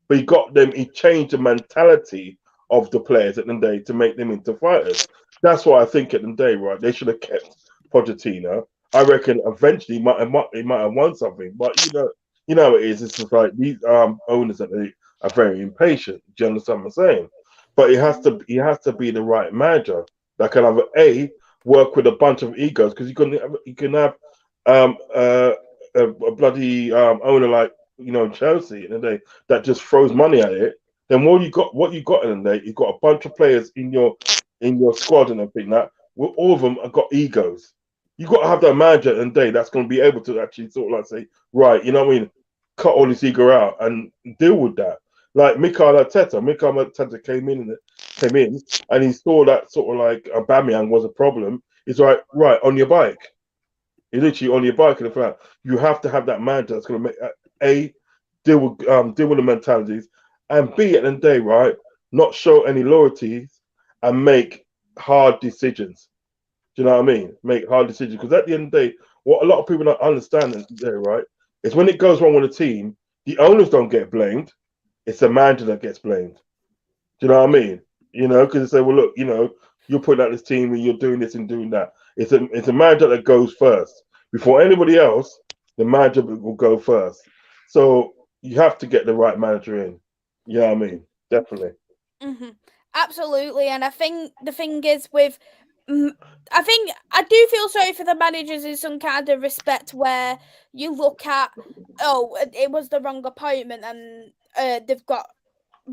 but he got them. He changed the mentality of the players at the day to make them into fighters. That's why I think at the day, right? They should have kept Pochettino. I reckon eventually he might have won something, but you know it is. It's just like these owners that they are very impatient. Do you understand what I'm saying? But he has to be the right manager that can have work with a bunch of egos, because you can have a bloody owner like, you know, Chelsea in the day that just throws money at it. Then what you got in the day, you've got a bunch of players in your squad and everything that all of them have got egos. You got to have that manager in the day that's going to be able to actually sort of like say, right, you know what I mean, cut all this ego out and deal with that. Like Mikel Arteta came in and he saw that sort of like Aubameyang was a problem. He's like, right, on your bike. You're literally on your bike in the front. You have to have that manager that's going to make deal with the mentalities, and B, at the end of the day, right, not show any loyalties and make hard decisions. Do you know what I mean? Make hard decisions, because at the end of the day, what a lot of people don't understand there, right, is when it goes wrong with a team, the owners don't get blamed. It's the manager that gets blamed. Do you know what I mean? You know, because they say, well, look, you know, you're putting out this team and you're doing this and doing that. It's a manager that goes first. Before anybody else, the manager will go first. So you have to get the right manager in. You know what I mean? Definitely. Mm-hmm. Absolutely. And I think the thing is with, I think I do feel sorry for the managers in some kind of respect, where you look at, oh, it was the wrong appointment and they've got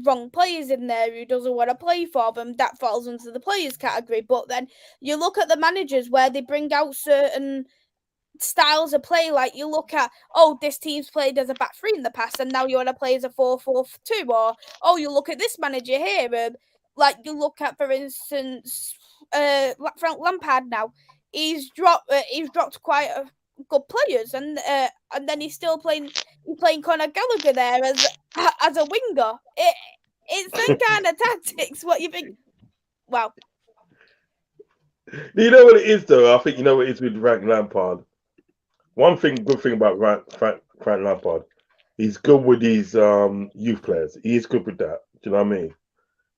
wrong players in there who doesn't want to play for them. That falls into the players category. But then you look at the managers where they bring out certain styles of play, like you look at, oh, this team's played as a back three in the past and now you want to play as a 4-4-2, or oh, you look at this manager here, like you look at, for instance, Frank Lampard. Now he's dropped quite a good players, and then he's playing Conor Gallagher there as a winger. It's some kind of tactics. What you think? Wow. You know what it is, though? I think you know what it is with Frank Lampard. One good thing about Frank Lampard, he's good with his youth players. He's good with that. Do you know what I mean?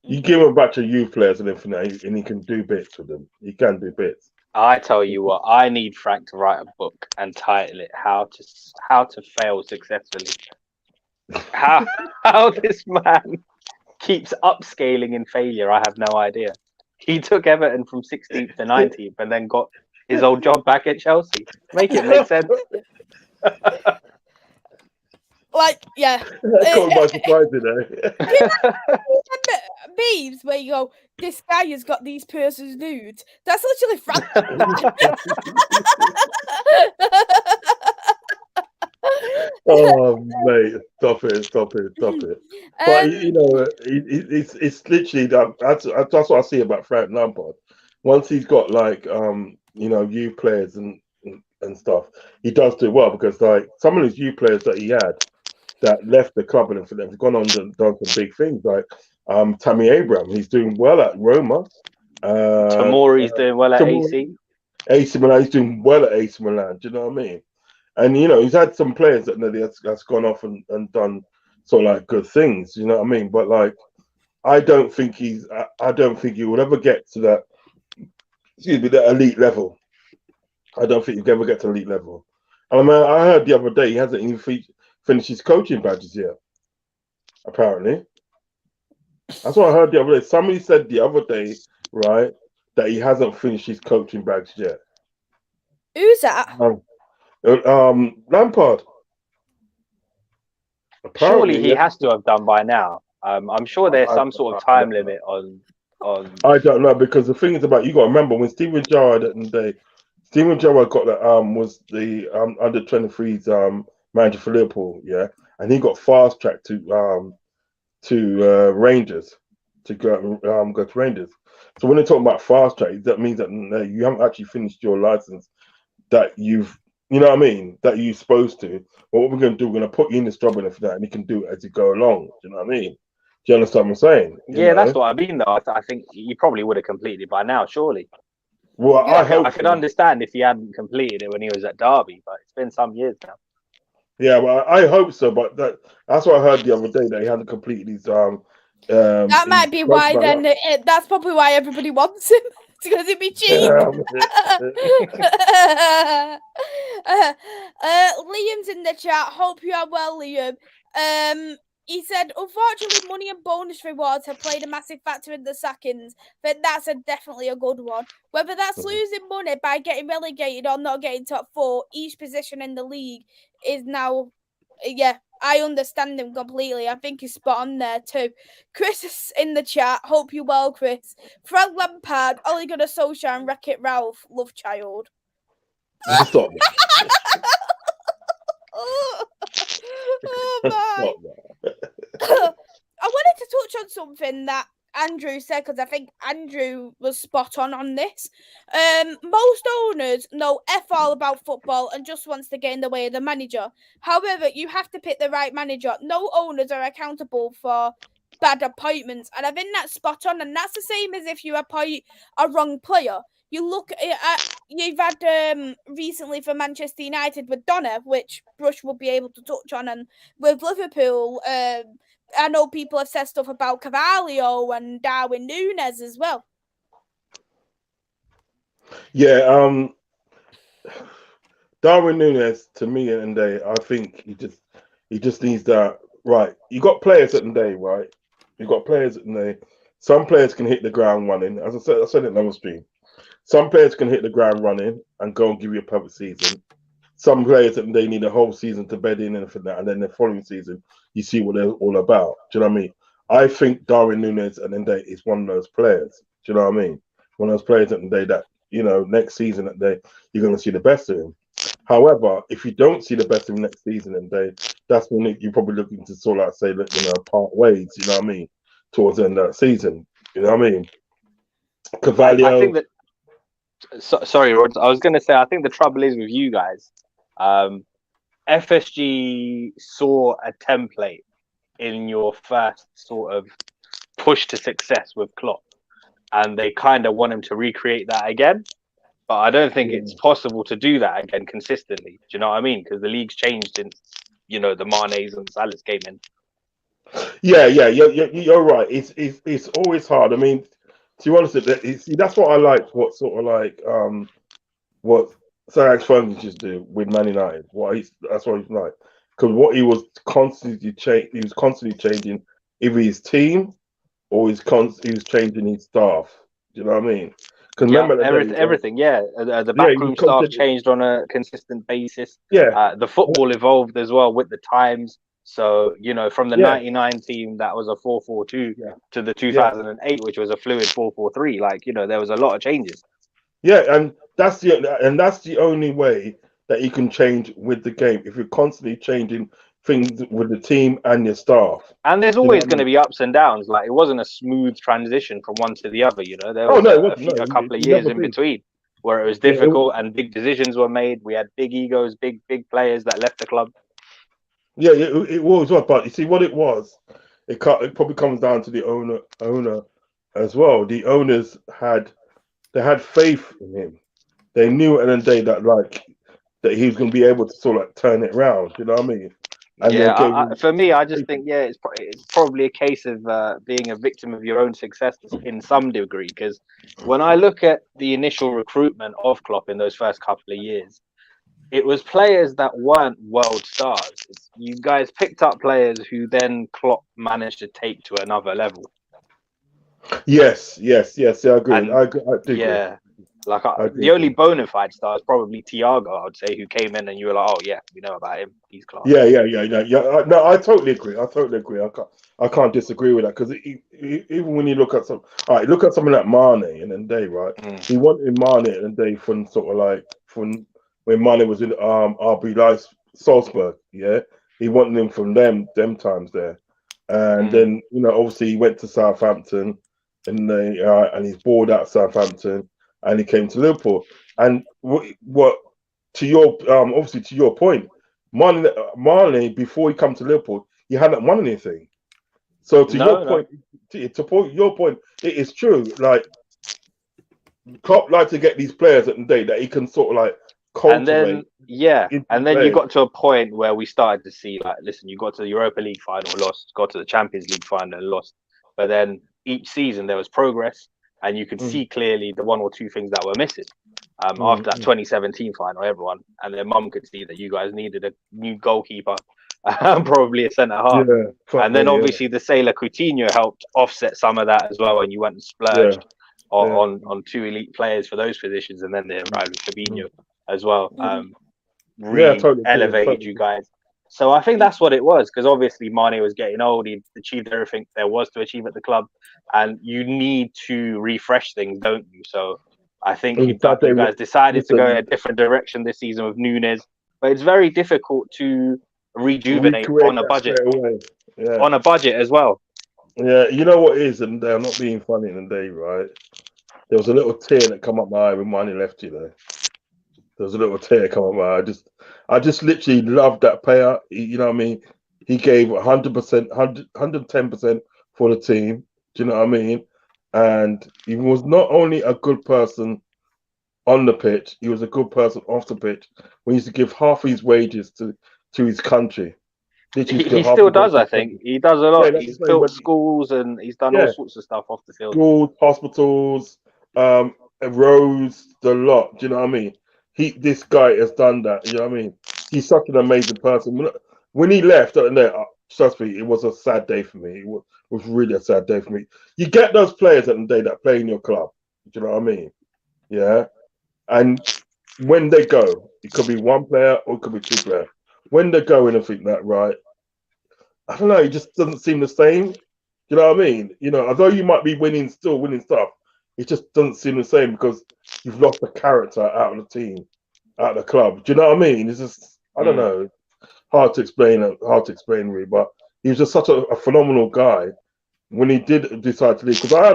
You give him a bunch of youth players and everything, and he can do bits with them. He can do bits. I tell you what, I need Frank to write a book and title it "How to Fail Successfully." How this man keeps upscaling in failure, I have no idea. He took Everton from 16th to 19th and then got his old job back at Chelsea. Make it make sense. Like, yeah. That caught by surprise today. Memes where you go, this guy has got these person's nudes. That's literally Frank. Oh mate, stop it. But you know, it's literally that's what I see about Frank Lampard. Once he's got like you know, youth players and stuff, he does do well, because like some of his youth players that he had that left the club and have gone on and done some big things, like Tammy Abraham, he's doing well at Roma. Tomori's doing well at AC. AC Milan, he's doing well at AC Milan. Do you know what I mean? And you know, he's had some players that's gone off and done sort of like good things. You know what I mean? But like, I don't think he would ever get to that. Excuse me, that elite level. I don't think he'll ever get to elite level. And I mean, I heard the other day he hasn't even finished his coaching badges yet. Apparently, that's what I heard the other day. Somebody said the other day, right, that he hasn't finished his coaching badges yet. Who's that? Lampard. Apparently, surely he has to have done by now. I'm sure there's some sort of time limit on. I don't know, because the thing is about, you got to remember when Steven Gerrard got that was the under 23s manager for Liverpool, yeah, and he got fast tracked to Rangers to go to Rangers. So when they're talking about fast track, that means that you haven't actually finished your license that you've, you know what I mean, that you're supposed to. But what we're going to do, we're going to put you in this job and for that, and you can do it as you go along. Do you know what I mean? Do you understand what I'm saying? Yeah, that's what I mean, though. I think you probably would have completed it by now, surely. Well, I could understand if he hadn't completed it when he was at Derby, but it's been some years now. Yeah, well, I hope so, but that's what I heard the other day, that he hadn't completed his that might be why then. That's probably why everybody wants him. It's because it'd be cheap. Liam's in the chat. Hope you are well, Liam. He said, unfortunately, money and bonus rewards have played a massive factor in the sackings, but that's definitely a good one. Whether that's losing money by getting relegated or not getting top 4, each position in the league is now, I understand him completely. I think he's spot on there too. Chris is in the chat. Hope you well, Chris. Frank Lampard, Ole Gunnar Solskjaer and Wreck-It Ralph, love child. Stop. Oh my. I wanted to touch on something that Andrew said, because I think Andrew was spot on this. Most owners know F all about football and just wants to get in the way of the manager. However, you have to pick the right manager. No owners are accountable for bad appointments, and I think that's spot on, and that's the same as if you appoint a wrong player. You look at, you've had recently for Manchester United with Donna, which Brush will be able to touch on, and with Liverpool, I know people have said stuff about Carvalho and Darwin Núñez as well. Yeah, Darwin Núñez, to me, at the end of the day, I think he just needs that. Right, you got players at the day, right? You got players at the day. Some players can hit the ground running. As I said it in another stream. Some players can hit the ground running and go and give you a perfect season. Some players that they need a whole season to bed in and for that, and then the following season you see what they're all about. Do you know what I mean? I think Darwin Núñez at the end of the day is one of those players. Do you know what I mean? One of those players at the day that, you know, next season that day you're going to see the best of him. However, if you don't see the best of him next season and day, that's when you're probably looking to sort of say, look, you know, part ways. You know what I mean? Towards the end of that season. You know what I mean? Carvalho. I think that. Sorry, Rod. I was going to say, I think the trouble is with you guys. FSG saw a template in your first sort of push to success with Klopp, and they kind of want him to recreate that again. But I don't think it's possible to do that again consistently. Do you know what I mean? Because the league's changed since, you know, the Manes and Salahs came in. Yeah, you're right. It's always hard. I mean, to be honest, that's what I like. What sort of like what Sir Alex Ferguson just do with Man United. That's what he's like, because what he was constantly changing either his team or he was changing his staff. Do you know what I mean? Because remember everything. Yeah, the backroom staff changed on a consistent basis. Yeah, the football evolved as well with the times. So, you know, from the 99 team that was a 4-4-2 to the 2008, which was a fluid 4-4-3, like, you know, there was a lot of changes. Yeah, and that's the only way that you can change with the game, if you're constantly changing things with the team and your staff. And there's always going to be ups and downs. Like, it wasn't a smooth transition from one to the other, you know. There was a couple of years in between where it was difficult and big decisions were made. We had big egos, big players that left the club. Yeah, it was, but you see what it was. It probably comes down to the owner as well. The owners had faith in him. They knew at the end of the day that he was going to be able to sort of like turn it around. You know what I mean? And for me, I just think it's probably a case of being a victim of your own success in some degree. Because when I look at the initial recruitment of Klopp in those first couple of years, it was players that weren't world stars. You guys picked up players who then Klopp managed to take to another level. Yes, I agree. And I do agree. Like the only bona fide star is probably Thiago, I'd say, who came in and you were like, oh yeah, we know about him. He's class. Yeah. No, I totally agree. I can't disagree with that because even when you look at someone like Mane in the day, right? He wanted Mane in the day from sort of like from when Mane was in RB Leipzig, Salzburg. Yeah, he wanted him from them times there, and then obviously he went to Southampton, and he's bored out Southampton. And he came to Liverpool. And what to your obviously to your point, Mane before he come to Liverpool, he hadn't won anything. So your point, it is true. Like Klopp like to get these players at the day that he can sort of like cultivate. And then you got to a point where we started to see like, listen, you got to the Europa League final, lost, got to the Champions League final, and lost. But then each season there was progress. And you could see clearly the one or two things that were missing after that 2017 final, everyone. And their mum could see that you guys needed a new goalkeeper, probably a centre half. And then obviously the sale of Coutinho helped offset some of that as well. And you went and splurged on two elite players for those positions. And then they arrived with Fabinho as well. Really elevated you guys. So I think that's what it was, because obviously Mane was getting old. He achieved everything there was to achieve at the club, and you need to refresh things, don't you? So I think you guys decided to go a different direction this season with Núñez, but it's very difficult to rejuvenate on a budget. On a budget as well. Yeah, you know what it is, and I'm not being funny in the day, right? There was a little tear that come up my eye when Mane left you there. There was a little tear come up my eye. I just literally loved that player. You know what I mean? He gave 100%, 110% for the team. Do you know what I mean? And he was not only a good person on the pitch, he was a good person off the pitch. We used to give half his wages to his country. He still does, I think. He does a lot. He's built schools and he's done all sorts of stuff off the field. Schools, hospitals, roads, the lot. Do you know what I mean? This guy has done that. You know what I mean? He's such an amazing person. When he left, trust me, it was a sad day for me. It was really a sad day for me. You get those players at the day that play in your club. Do you know what I mean? Yeah. And when they go, it could be one player or it could be two players. When they go in and think that, right, I don't know, it just doesn't seem the same. You know what I mean? Although you might be winning stuff, it just doesn't seem the same because you've lost the character out of the team, out of the club. Do you know what I mean? It's just, I don't know, hard to explain really, but he was just such a phenomenal guy when he did decide to leave. Because I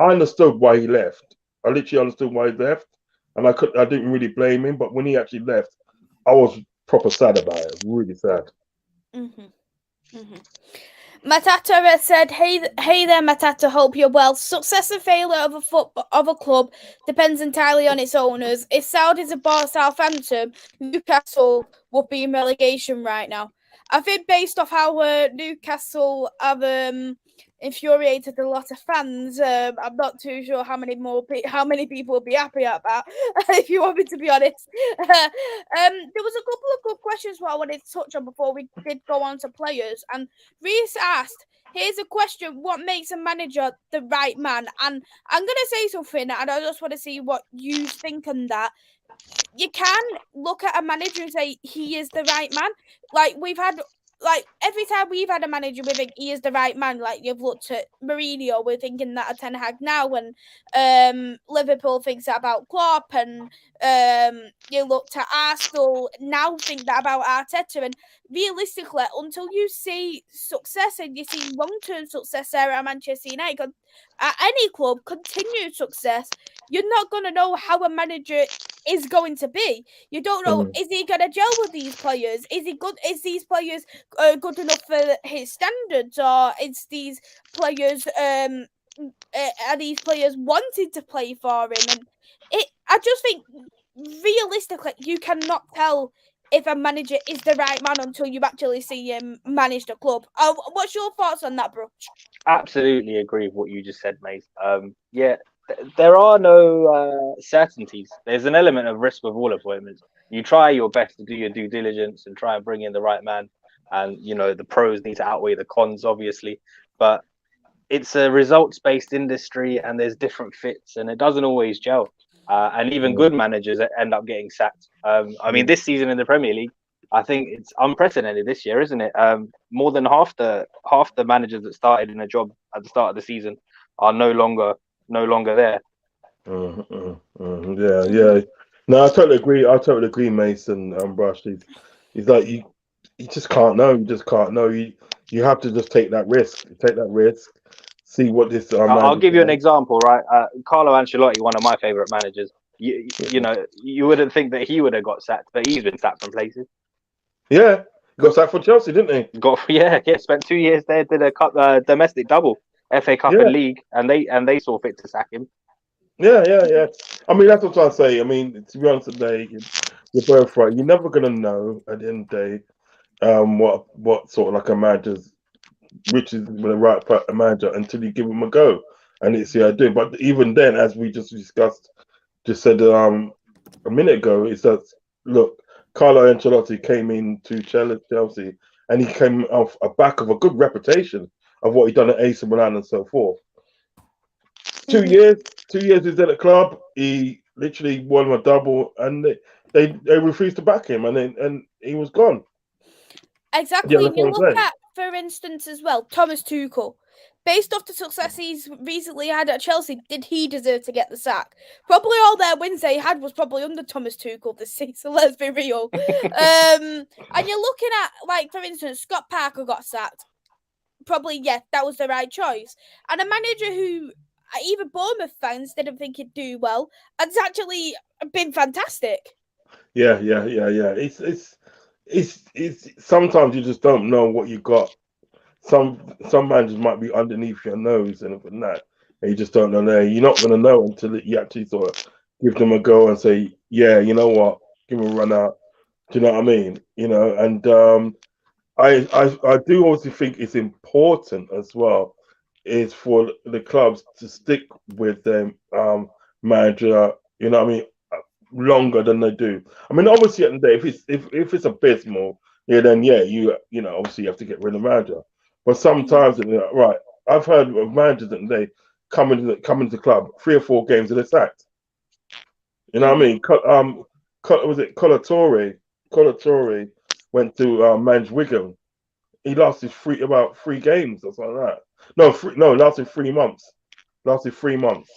understood why he left. I literally understood why he left, and I didn't really blame him. But when he actually left, I was proper sad about it. Really sad. Matata said, hey there, Matata, hope you're well. Success and failure of a club depends entirely on its owners. If Saudis had bought Southampton, Newcastle would be in relegation right now. I think based off how Newcastle have infuriated a lot of fans, I'm not too sure how many people will be happy at that, if you want me to be honest. There was a couple of good questions I wanted to touch on before we did go on to players. And Reese asked, here's a question, what makes a manager the right man? And I'm going to say something, and I just want to see what you think on that. You can look at a manager and say he is the right man. Like every time we've had a manager, we think he is the right man. Like you've looked at Mourinho, we're thinking that of Ten Hag now, and Liverpool thinks that about Klopp, and you looked at Arsenal now think that about Arteta. And realistically, until you see success and you see long-term success there at Manchester United, at any club, continued success, you're not going to know how a manager is going to be. You don't know, is he going to gel with these players? Is he good? Is these players good enough for his standards, or is these players are these players wanted to play for him? And I just think realistically, you cannot tell if a manager is the right man until you actually see him manage the club. What's your thoughts on that, Brush? Absolutely agree with what you just said, mate. There are no certainties. There's an element of risk with all appointments. You try your best to do your due diligence and try and bring in the right man. And, the pros need to outweigh the cons, obviously. But it's a results-based industry and there's different fits and it doesn't always gel. And even good managers end up getting sacked. I mean, this season in the Premier League, I think it's unprecedented this year, isn't it? More than half the managers that started in a job at the start of the season are no longer there. Yeah. No, I totally agree, Mason and Brush. He's like you just can't know. You just can't know. You have to just take that risk. See what this. I'll give you an example, right? Carlo Ancelotti, one of my favorite managers. You wouldn't think that he would have got sacked, but he's been sacked from places. Yeah, he got sacked for Chelsea, didn't he? Spent 2 years there, did a domestic double, FA Cup and League, and they saw fit to sack him. Yeah. I mean, that's what I say. I mean, to be honest, today you're both right. You're never gonna know at the end of the day, what sort of like a manager's, which is the right manager until you give him a go and it's the idea. But even then, as we just said a minute ago, is that look, Carlo Ancelotti came into Chelsea and he came off a back of a good reputation of what he'd done at AC Milan and so forth. 2 years he's at the club. He literally won a double, and they refused to back him, and he was gone. Exactly. Yeah, you look at, for instance, as well, Thomas Tuchel. Based off the success he's recently had at Chelsea, did he deserve to get the sack? Probably all their wins they had was probably under Thomas Tuchel this season, let's be real. And you're looking at, like, for instance, Scott Parker got sacked. Probably, that was the right choice. And a manager who even Bournemouth fans didn't think he'd do well, has actually been fantastic. Yeah. It's sometimes you just don't know what you got. Some managers might be underneath your nose and that, and you just don't know there. You're not gonna know until you actually sort of give them a go and say, yeah, you know what, give them a run out. Do you know what I mean? And I do also think it's important as well is for the clubs to stick with their manager. You know what I mean? Longer than they do. I mean, obviously, at the day, if it's abysmal, then you obviously you have to get rid of the manager. But sometimes, right, I've heard of managers that they come into the club 3 or 4 games and they're sacked. You know what I mean? Was it Colatore? Colatore went to manage Wigan. He lasted about 3 games or something like that. No, lasted 3 months. Lasted 3 months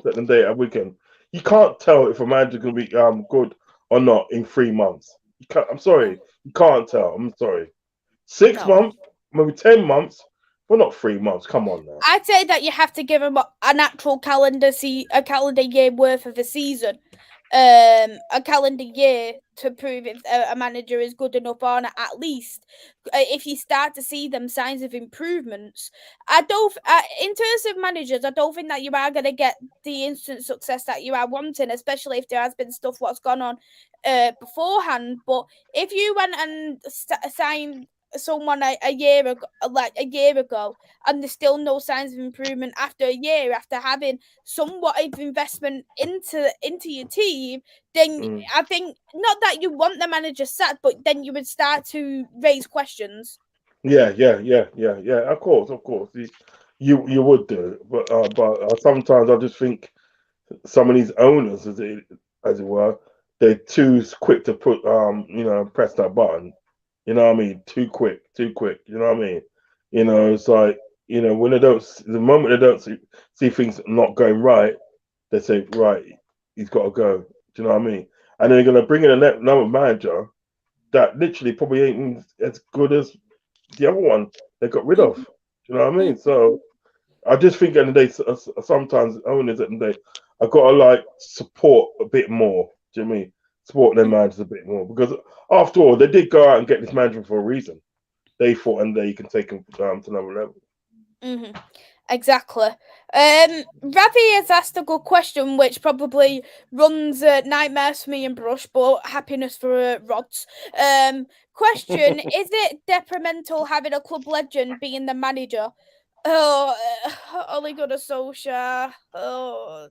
at the day at Wigan. You can't tell if a manager can be good or not in 3 months. I'm sorry, you can't tell. I'm sorry. 6 months, maybe 10 months, but not 3 months. Come on now. I'd say that you have to give them an actual calendar year worth of a season, a calendar year to prove if a manager is good enough on at least. If you start to see them signs of improvements, in terms of managers, I don't think that you are going to get the instant success that you are wanting, especially if there has been stuff what's gone on beforehand. But if you went and signed someone a year ago, and there's still no signs of improvement after a year, after having somewhat of investment into your team, then I think not that you want the manager sacked, but then you would start to raise questions. Yeah. Of course, you would do, but sometimes I just think some of these owners, as it were, they're too quick to put press that button. You know what I mean? Too quick. You know what I mean? It's like, when the moment they don't see things not going right, they say, right, he's got to go. Do you know what I mean? And then they're going to bring in another manager that literally probably ain't as good as the other one they got rid of. Do you know what I mean? So I just think at the day, sometimes owners at the day, I've got to support a bit more. Do you know what I mean? Support their managers a bit more, because after all, they did go out and get this manager for a reason. They thought, and they can take him to another level. Exactly. Ravi has asked a good question, which probably runs nightmares for me and Brush, but happiness for Rods. Question: is it detrimental having a club legend being the manager? Oh, Ole Gunnar Solskjaer. Oh,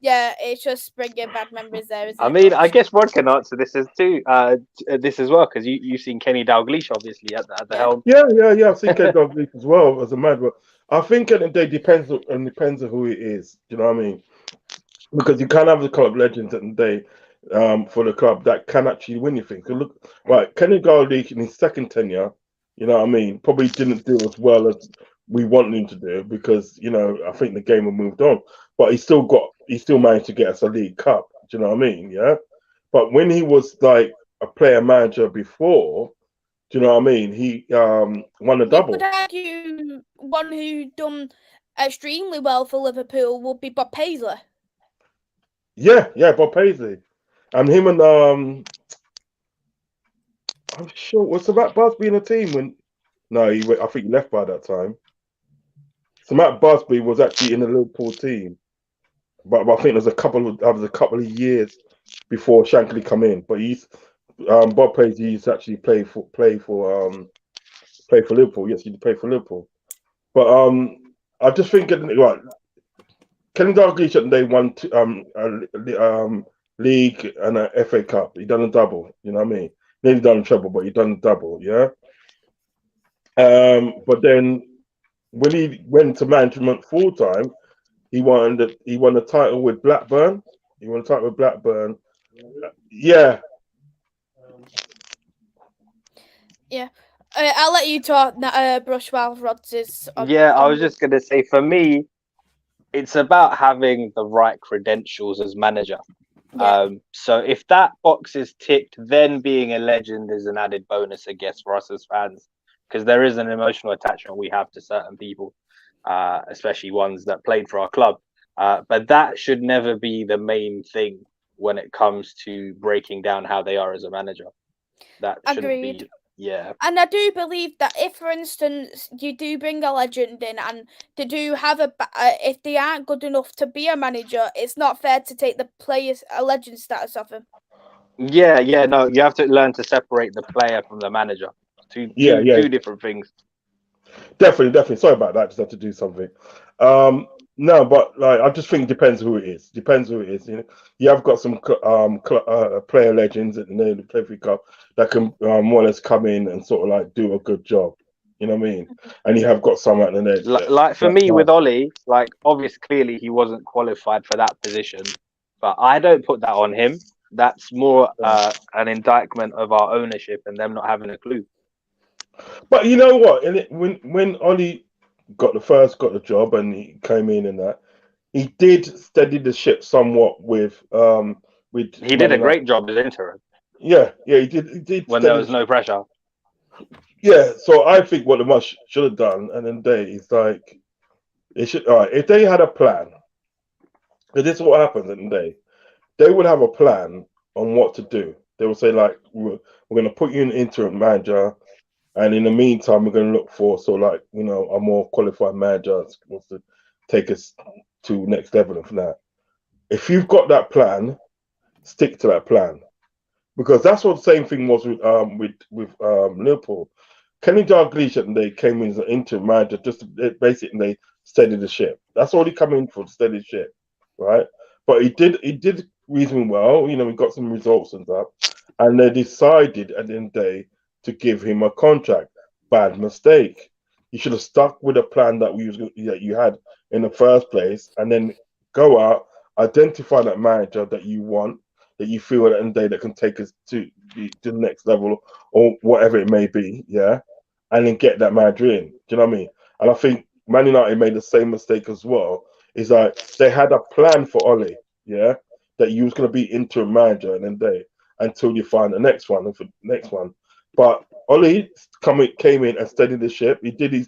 yeah, it's just bringing bad memories there, isn't it? I mean, I guess Rod can answer this as well, because you've seen Kenny Dalglish obviously at the helm. Yeah. I've seen Kenny Dalglish as well as a mad. But I think at the day depends on who it is. Do you know what I mean? Because you can't have the club legends at the day for the club that can actually win you things. So look, right, Kenny Dalglish in his second tenure, you know what I mean, probably didn't do as well as we want him to do because I think the game had moved on. But he still managed to get us a League Cup. Do you know what I mean? Yeah. But when he was like a player manager before, do you know what I mean? He won a double. You could argue one who done extremely well for Liverpool would be Bob Paisley. Yeah, Bob Paisley, and him and I'm sure was Matt Busby in the team when. No, I think he left by that time. So Matt Busby was actually in the Liverpool team, but I think there was a couple of years before Shankly come in. But Bob Paisley used to actually play for Liverpool. Yes, he did play for Liverpool. But I just think right. Kenny Dalglish at the day won league and an FA Cup. He done a double. You know what I mean? Nearly done a treble, but he done a double. Yeah. But then when he went to management full time, he won the title with Blackburn. Yeah. Yeah. I'll let you talk, Brush, while Rods is on. Yeah, I was just going to say, for me, it's about having the right credentials as manager. Yeah. So if that box is ticked, then being a legend is an added bonus, I guess, for us as fans, because there is an emotional attachment we have to certain people, especially ones that played for our club. But that should never be the main thing when it comes to breaking down how they are as a manager. That shouldn't be. Yeah. And I do believe that if, for instance, you do bring a legend in and they do have if they aren't good enough to be a manager, it's not fair to take the player's a legend status off them. Yeah, no, you have to learn to separate the player from the manager. Two different things. Definitely. Sorry about that. Just have to do something. No, but like I just think it depends who it is. You have got some player legends at the Play Free Cup that can more or less come in and sort of like do a good job. You know what I mean? And you have got some at the net. Like for me with Ollie, like obviously clearly he wasn't qualified for that position, but I don't put that on him. That's more an indictment of our ownership and them not having a clue. But you know what? When Ollie got the job and he came in and that, he did steady the ship somewhat with. He did a great job as interim. Yeah, he did. When there was no pressure. Yeah, so I think what the Mush should have done, and then is like, it should. All right, if they had a plan, because this is what happens in the day, they would have a plan on what to do. They would say like, we're going to put you in interim manager. And in the meantime, we're going to look for a more qualified manager that wants to take us to next level and from that. If you've got that plan, stick to that plan, because that's what the same thing was with Liverpool. Kenny Dalglish at the day came in as an interim manager just to basically steady the ship. That's all he come in for, to steady the ship, right? But he did reasonably well. We got some results and that, and they decided at the end of the day to give him a contract. Bad mistake. You should have stuck with a plan that you had in the first place, and then go out, identify that manager that you want, that you feel at the end of the day that can take us to the next level or whatever it may be, yeah, and then get that manager in. Do you know what I mean? And I think Man United made the same mistake as well. Is like they had a plan for Ollie, yeah, that you was going to be interim manager and then until you find the next one. But Ollie came in and steadied the ship. He did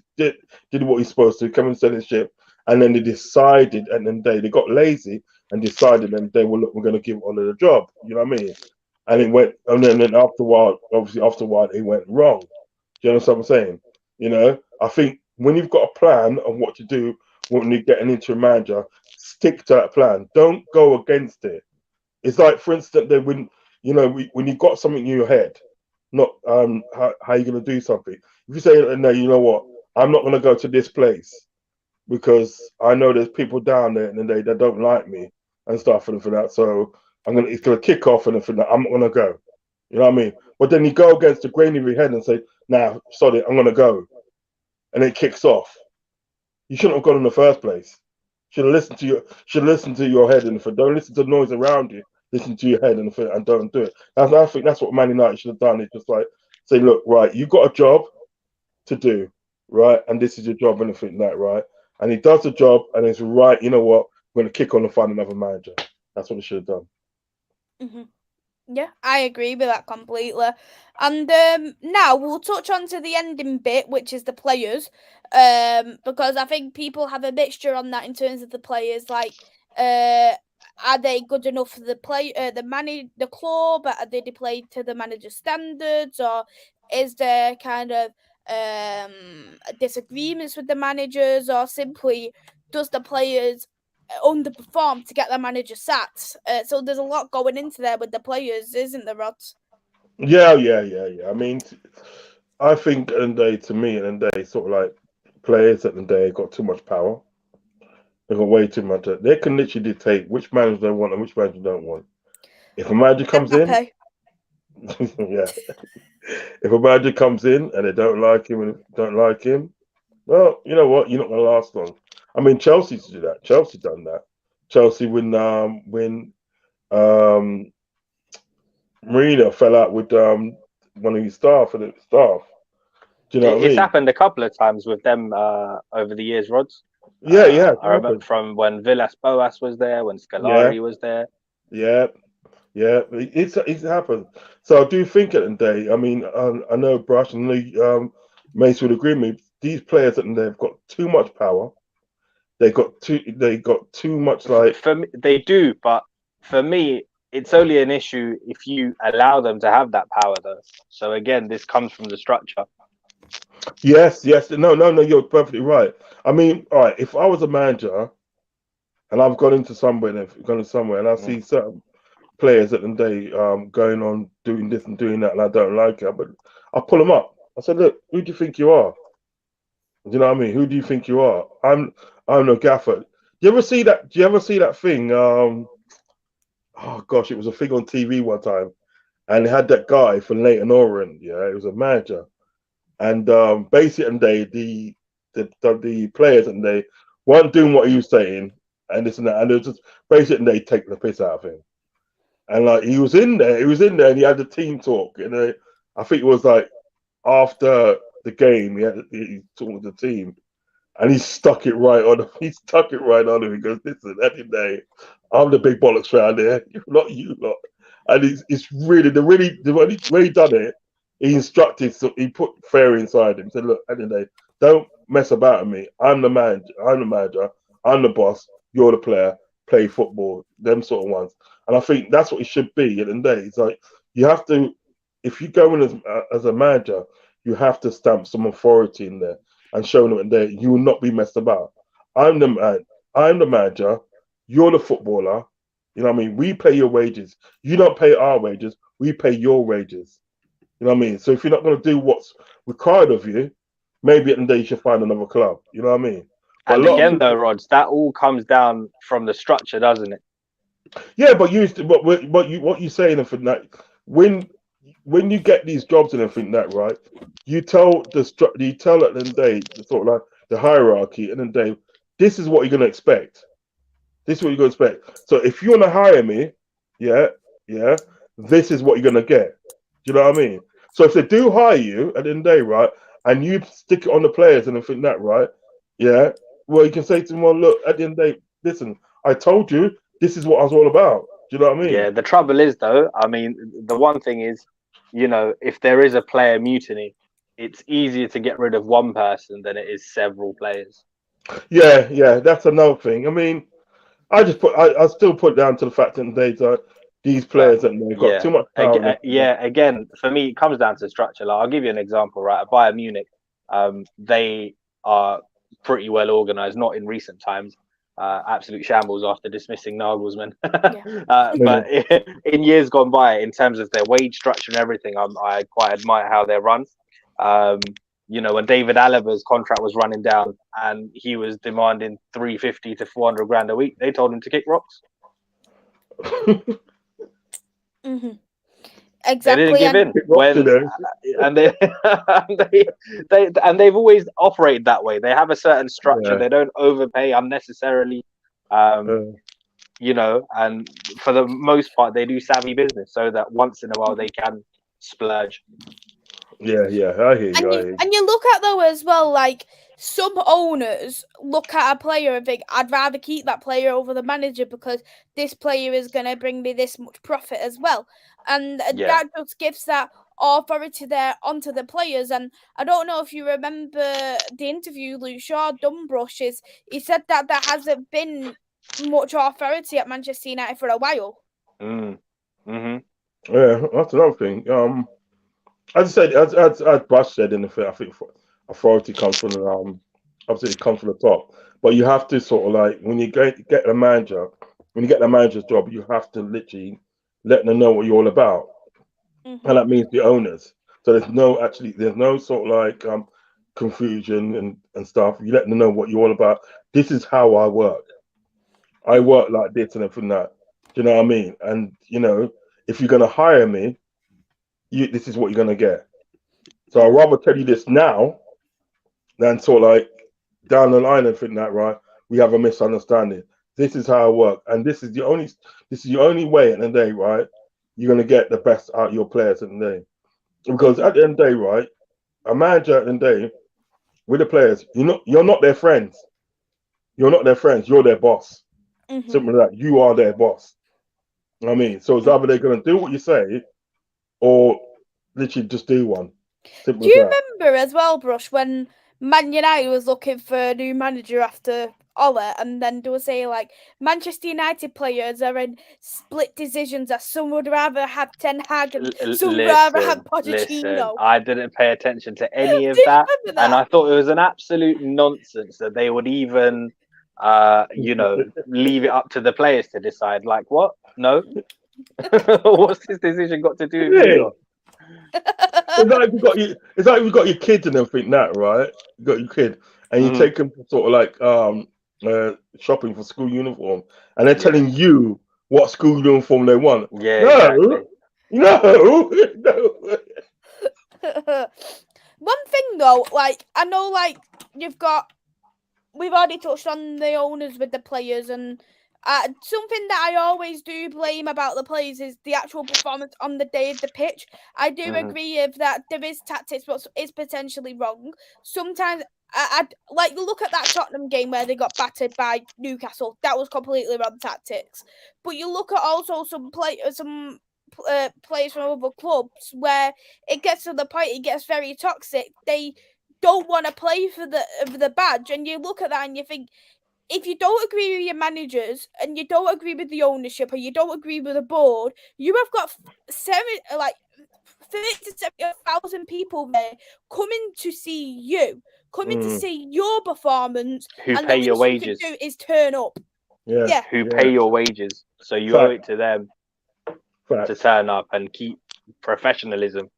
what he's supposed to, come and steady the ship, and then they decided, and then they got lazy and decided, and they were we're going to give Ollie the job. You know what I mean? And it went, and then after a while, it went wrong. Do you understand what I'm saying? I think when you've got a plan of what to do when you get an interim manager, stick to that plan. Don't go against it. It's like, for instance, that when when you got something in your head, not how you're going to do something. If you say, no, you know what, I'm not going to go to this place because I know there's people down there and they don't like me and stuff and for that. So it's gonna kick off and for that. I'm not gonna go. You know what I mean? But then you go against the grain of your head and say, nah, sorry, I'm gonna go, and it kicks off. You shouldn't have gone in the first place. Should listen to your head and don't listen to the noise around you. Listen to your head and don't do it. I think that's what Man United should have done. It's just like say, look, right, you got a job to do, right, and this is your job and everything like that, right. And he does the job, and it's right. You know what? We're going to kick on and find another manager. That's what he should have done. Mm-hmm. Yeah, I agree with that completely. And now we'll touch on to the ending bit, which is the players, because I think people have a mixture on that in terms of the players. Like, are they good enough for the club? Did they play to the manager's standards, or is there kind of disagreements with the managers, or simply does the players underperform to get their manager sacked? So there's a lot going into there with the players, isn't there, Rodz? Yeah. I mean, I think to me, sort of like players at the day got too much power. They got way too much. They can literally dictate which manager they want and which manager they don't want. If a manager comes in, yeah. If a manager comes in and they don't like him, well, you know what? You're not going to last long. I mean, Chelsea used to do that. Chelsea done that. Chelsea when Mourinho fell out with one of his staff. Do you know what I mean? It's happened a couple of times with them over the years, Rodz. Yeah. I remember from when Villas-Boas was there, when Scolari was there. Yeah. It's happened. So I do think at the day. I mean, I know Brush and Maisy would agree with me. These players at the day have got too much power. They got too much like. For me, they do, but for me, it's only an issue if you allow them to have that power, though. So again, this comes from the structure. Yes. No, you're perfectly right. I mean, all right, if I was a manager and I've gone somewhere and I see certain players at the day going on doing this and doing that and I don't like it, but I'll pull them up. I said, look, who do you think you are? Do you know what I mean? Who do you think you are? I'm no gaffer. Do you ever see that thing? Oh gosh, it was a thing on TV one time, and it had that guy from Leighton Orient. Yeah, it was a manager, and basically the players and they weren't doing what he was saying, and this and that, and it was just basically they take the piss out of him, and like he was in there, and he had the team talk, and I think it was like after the game, he talked to the team, and he stuck it right on. He stuck it right on him. He goes, "Listen, every day, I'm the big bollocks round here, not you lot." And it's really when he done it, he instructed. So he put fair inside him. He said, "Look, at the end of the day, don't mess about with me. I'm the manager. I'm the boss. You're the player. Play football. Them sort of ones." And I think that's what it should be. At the end of the day, it's like you have to. If you go in as a manager, you have to stamp some authority in there and show them that you will not be messed about. I'm the man. I'm the manager. You're the footballer. You know what I mean? We pay your wages. You don't pay our wages. We pay your wages. You know what I mean? So if you're not going to do what's required of you, maybe at the end of the day you should find another club. You know what I mean? But and again, though, Rodz, that all comes down from the structure, doesn't it? Yeah, but what you saying for that when you get these jobs and everything that right, you tell at the end of the day, sort of like the hierarchy, and then day, this is what you're gonna expect. This is what you're gonna expect. So if you want to hire me, yeah, this is what you're gonna get. Do you know what I mean? So if they do hire you at the end of the day, right, and you stick it on the players and everything that right, yeah, well you can say to them, well, look, at the end of the day, listen, I told you this is what I was all about. Do you know what I mean? Yeah, the trouble is though, I mean, the one thing is, you know, if there is a player mutiny, it's easier to get rid of one person than it is several players. Yeah, that's another thing. I mean, I still put down to the fact that these players that they've got too much power. Again, for me, it comes down to structure. Like, I'll give you an example, right? At Bayern Munich, they are pretty well organised. Not in recent times. Absolute shambles after dismissing Nagelsmann. But in years gone by, in terms of their wage structure and everything, I quite admire how they're run. When David Alaba's contract was running down and he was demanding 350 to 400 grand a week, they told him to kick rocks. Exactly. They didn't give in, and they've always operated that way. They have a certain structure. They don't overpay unnecessarily. And for the most part, they do savvy business so that once in a while they can splurge. Yeah, I hear you. And you look at though as well, like some owners look at a player and think, I'd rather keep that player over the manager because this player is going to bring me this much profit as well. And that just gives that authority there onto the players. And I don't know if you remember the interview Luke Shaw done Brushes. He said that there hasn't been much authority at Manchester United for a while. Yeah, that's another thing. As I said, as Brush said in the film, I think authority comes from obviously it comes from the top. But you have to sort of like when you get the manager, when you get the manager's job, you have to literally let them know what you're all about, and that means the owners. So there's no sort of like confusion and stuff. You let them know what you're all about. This is how I work. I work like this and everything that. Do you know what I mean? And if you're gonna hire me, this is what you're gonna get. So I'd rather tell you this now than sort of like down the line and think that we have a misunderstanding. This is how I work, and this is the only way at the end of the day, right? You're gonna get the best out of your players at the end of the day. Because at the end of the day, right, a manager at the end of the day with the players, you're not their friends. You're not their friends. You're their boss. Simple as that. You are their boss. I mean, so it's either they're gonna do what you say, or literally just do one. Simple. Do you remember as well, Brush, when Man United was looking for a new manager after Ole, and then they were saying like Manchester United players are in split decisions that some would rather have Ten Hag and some would rather have Pochettino. I didn't pay attention to any of that, and I thought it was an absolute nonsense that they would even leave it up to the players to decide. Like what? No. What's this decision got to do with you? It's like you've got your kids and everything that, right? You got your kid and you take them to sort of like shopping for school uniform, and they're telling you what school uniform they want. No. One thing though, like I know, like we've already touched on the owners with the players, and something that I always do blame about the players is the actual performance on the day of the pitch. I do agree with that there is tactics, but it's potentially wrong. Sometimes, I like look at that Tottenham game where they got battered by Newcastle. That was completely wrong tactics. But you look at also some players from other clubs where it gets to the point it gets very toxic. They don't want to play for the badge, and you look at that and you think, if you don't agree with your managers and you don't agree with the ownership or you don't agree with the board, you have got 30 to 70,000 people there coming to see you, coming to see your performance. Who and pay your wages? You can do is turn up. Yeah. Who pay your wages? So you owe it to them to turn up and keep professionalism.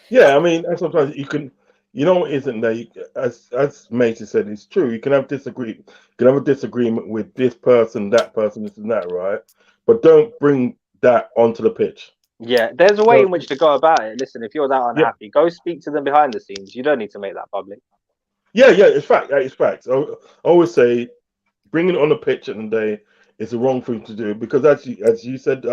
Yeah, I mean, sometimes you can. Isn't there? As Maisy said, it's true. You can have disagreement. You can have a disagreement with this person, that person, this and that, right? But don't bring that onto the pitch. Yeah, there's a way in which to go about it. Listen, if you're that unhappy, go speak to them behind the scenes. You don't need to make that public. Yeah, it's fact. It's facts. I always say, bringing it on the pitch at the day is the wrong thing to do, because as you said,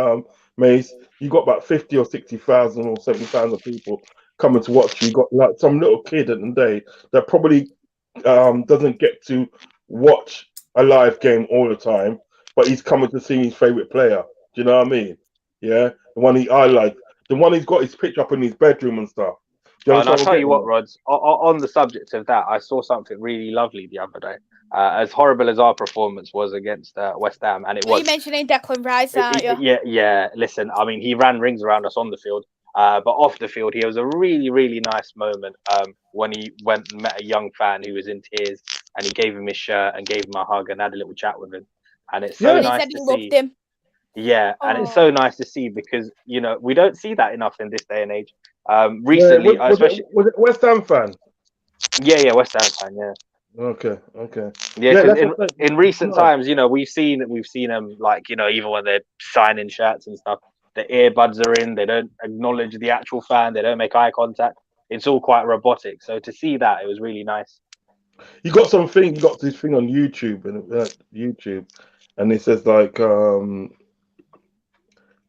Mace, you got about 50 or 60,000 or 70,000 people coming to watch you. You got like some little kid at the day that probably doesn't get to watch a live game all the time, but he's coming to see his favorite player. Do you know what I mean? Yeah, the one I like, the one he's got his picture up in his bedroom and stuff. And I'll tell you what, Rods, on the subject of that, I saw something really lovely the other day. As horrible as our performance was against West Ham, and it was. Are you mentioning Declan Rice, aren't you? Yeah. Listen, I mean, he ran rings around us on the field. But off the field, he was a really, really nice moment when he went and met a young fan who was in tears, and he gave him his shirt and gave him a hug and had a little chat with him. And it's so nice to see. Loved him. Yeah, and it's so nice to see because we don't see that enough in this day and age. Recently, was it West Ham fan? Yeah, West Ham fan. Yeah. Okay. Yeah, in recent times, we've seen them like even when they're signing shirts and stuff, the earbuds are in. They don't acknowledge the actual fan. They don't make eye contact. It's all quite robotic. So to see that, it was really nice. You got this thing on YouTube and it says like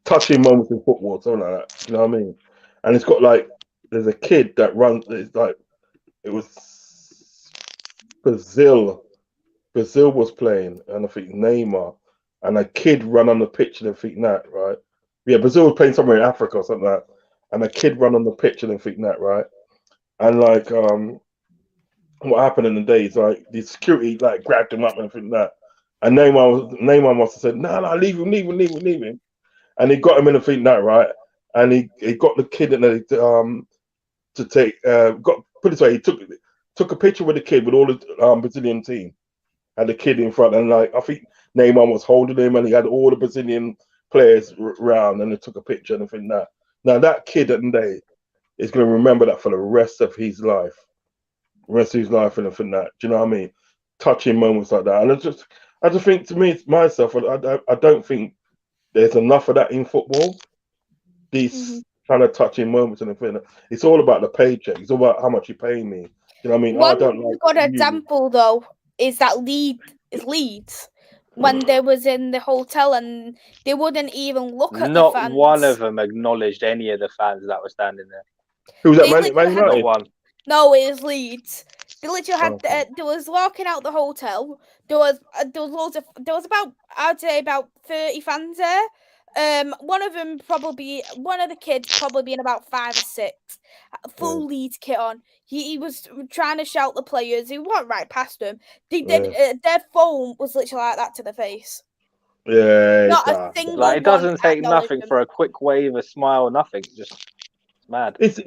touching moments in football, something like that. You know what I mean? And it's got like there's a kid that runs. It's like it was Brazil was playing, and I think Neymar, and a kid run on the pitch, and I think that, right? Yeah, Brazil was playing somewhere in Africa or something like that, and a kid run on the pitch, and I think that, right? And like, what happened in the days, like the security like grabbed him up and I think that, and Neymar must have said, no, leave him, and he got him in the thing that, right? And he got the kid in to take put it this way, he took a picture with the kid with all the Brazilian team, had the kid in front, and like I think Neymar was holding him, and he had all the Brazilian players around, and they took a picture and I think that. Now that kid at the day is going to remember that for the rest of his life, and I think that. Do you know what I mean? Touching moments like that, and I just think to me myself, I don't think there's enough of that in football. These kind of touching moments and everything. It's all about the paycheck. It's all about how much you pay me. You know what I mean? One good example though is that Leeds when they was in the hotel and they wouldn't even look at the fans. Not one of them acknowledged any of the fans that were standing there. Who was that? Man United? One. No, it was Leeds. They literally had. There was walking out the hotel. There was loads of. There was about, I'd say, about 30 fans there. One of the kids probably being about 5 or 6, full Leeds kit on. He was trying to shout the players who went right past them. They did. Their phone was literally like that to the face. Yeah, not a single. Like it doesn't take nothing for a quick wave, a smile, nothing. Just mad. It's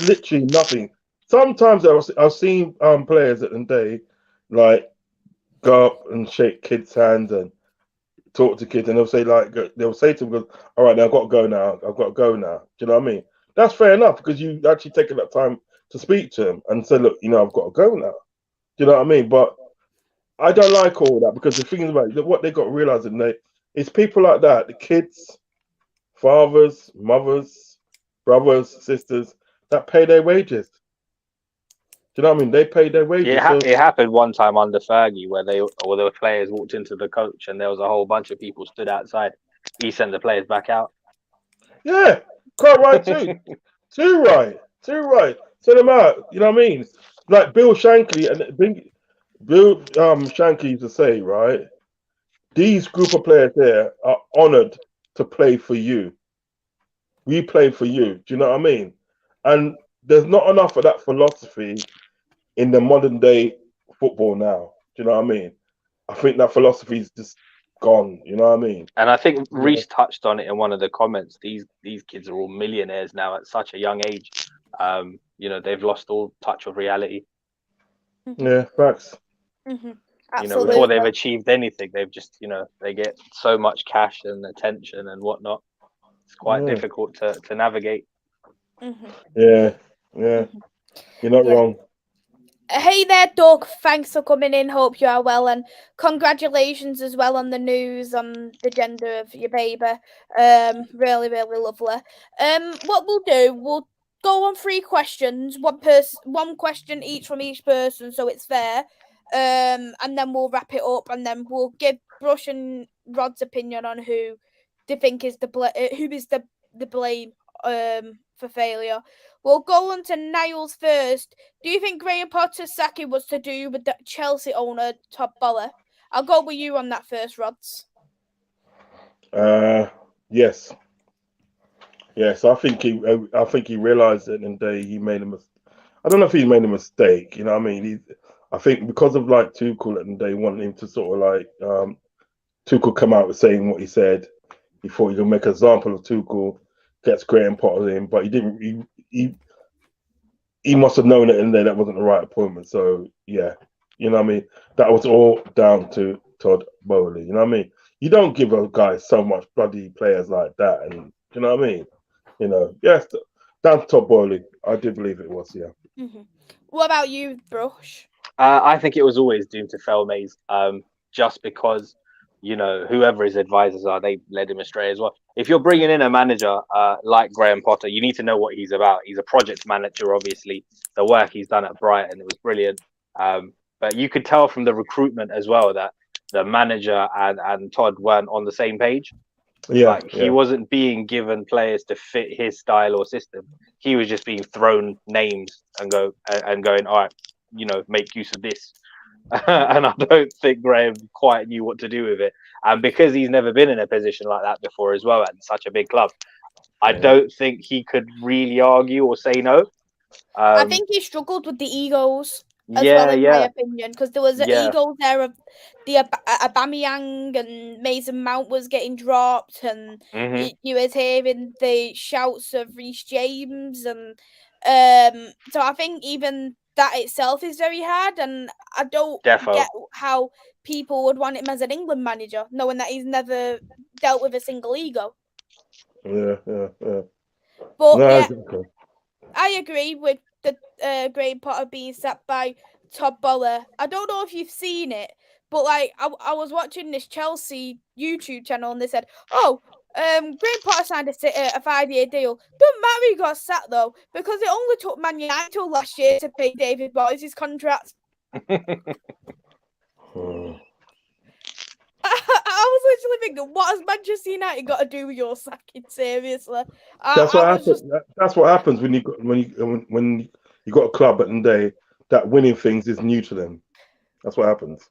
literally nothing. Sometimes I've seen players at the day like go up and shake kids' hands and talk to kids, and they'll say to them, "All right, now I've got to go now. Do you know what I mean? That's fair enough because you actually taken that time to speak to them and say, look, I've got to go now. Do you know what I mean? But I don't like all that because the thing is about what they got to realize it's people like that, the kids, fathers, mothers, brothers, sisters that pay their wages. Do you know what I mean? They paid their wages. It happened one time under Fergie where the players walked into the coach and there was a whole bunch of people stood outside. He sent the players back out. Yeah, quite right too. Too right. Send them out. You know what I mean? Like Bill Shankly used to say, right? These group of players there are honoured to play for you. We play for you. Do you know what I mean? And there's not enough of that philosophy in the modern day football now. Do you know what I mean? I think that philosophy is just gone. You know what I mean? And I think Reece touched on it in one of the comments. These kids are all millionaires now at such a young age. They've lost all touch of reality. Yeah, facts. Absolutely. Before they've achieved anything, they've just, they get so much cash and attention and whatnot. It's quite difficult to navigate. Yeah. You're not wrong. Hey there, Doug. Thanks for coming in. Hope you are well, and congratulations as well on the news on the gender of your baby. Really, really lovely. What we'll do, we'll go on 3 questions. One question each from each person, so it's fair. And then we'll wrap it up, and then we'll give Brush and Rod's opinion on who they think is the blame for failure. We'll go on to Niles first. Do you think Graham Potter's sacking was to do with the Chelsea owner Todd Boehly? I'll go with you on that first, Rods. Yes. I think he realised it, and he made a mistake. I don't know if he made a mistake. You know what I mean? I think because of like Tuchel, and they wanted him to sort of like Tuchel come out with saying what he said. He thought he could make an example of Tuchel gets Graham Potter in, but he didn't. He must have known it in there that wasn't the right appointment. So yeah, you know what I mean. That was all down to Todd Bowley. You know what I mean. You don't give a guy so much bloody players like that, and you know what I mean. You know, yes, down to Todd Bowley. I do believe it was. Yeah. Mm-hmm. What about you, Brush? I think it was always doomed to fail, Mays. Just because, you know, whoever his advisors are, they led him astray as well. If you're bringing in a manager like Graham Potter, you need to know what he's about. He's a project manager, obviously. The work he's done at Brighton, it was brilliant. But you could tell from the recruitment as well that the manager and Todd weren't on the same page. Yeah, like he wasn't being given players to fit his style or system. He was just being thrown names and going, all right, you know, make use of this. And I don't think Graham quite knew what to do with it. And because he's never been in a position like that before as well, at such a big club, I don't think he could really argue or say no. I think he struggled with the egos as well, in my opinion, because there was egos there of the Aubameyang and Mason Mount was getting dropped, and you was hearing the shouts of Reece James, and so I think even that itself is very hard, and I don't get how people would want him as an England manager, knowing that he's never dealt with a single ego. Yeah. But I agree with the Graham Potter being sacked by Todd Bowley. I don't know if you've seen it, but like I was watching this Chelsea YouTube channel and they said, "Oh, Graham Potter signed a 5-year deal. Doesn't matter he got sacked though, because it only took Man United till last year to pay David Moyes' contract." I was literally thinking, what has Manchester United got to do with your sacking? Seriously, that's what happens. That's what happens when you got a club at the end of the day that winning things is new to them. That's what happens.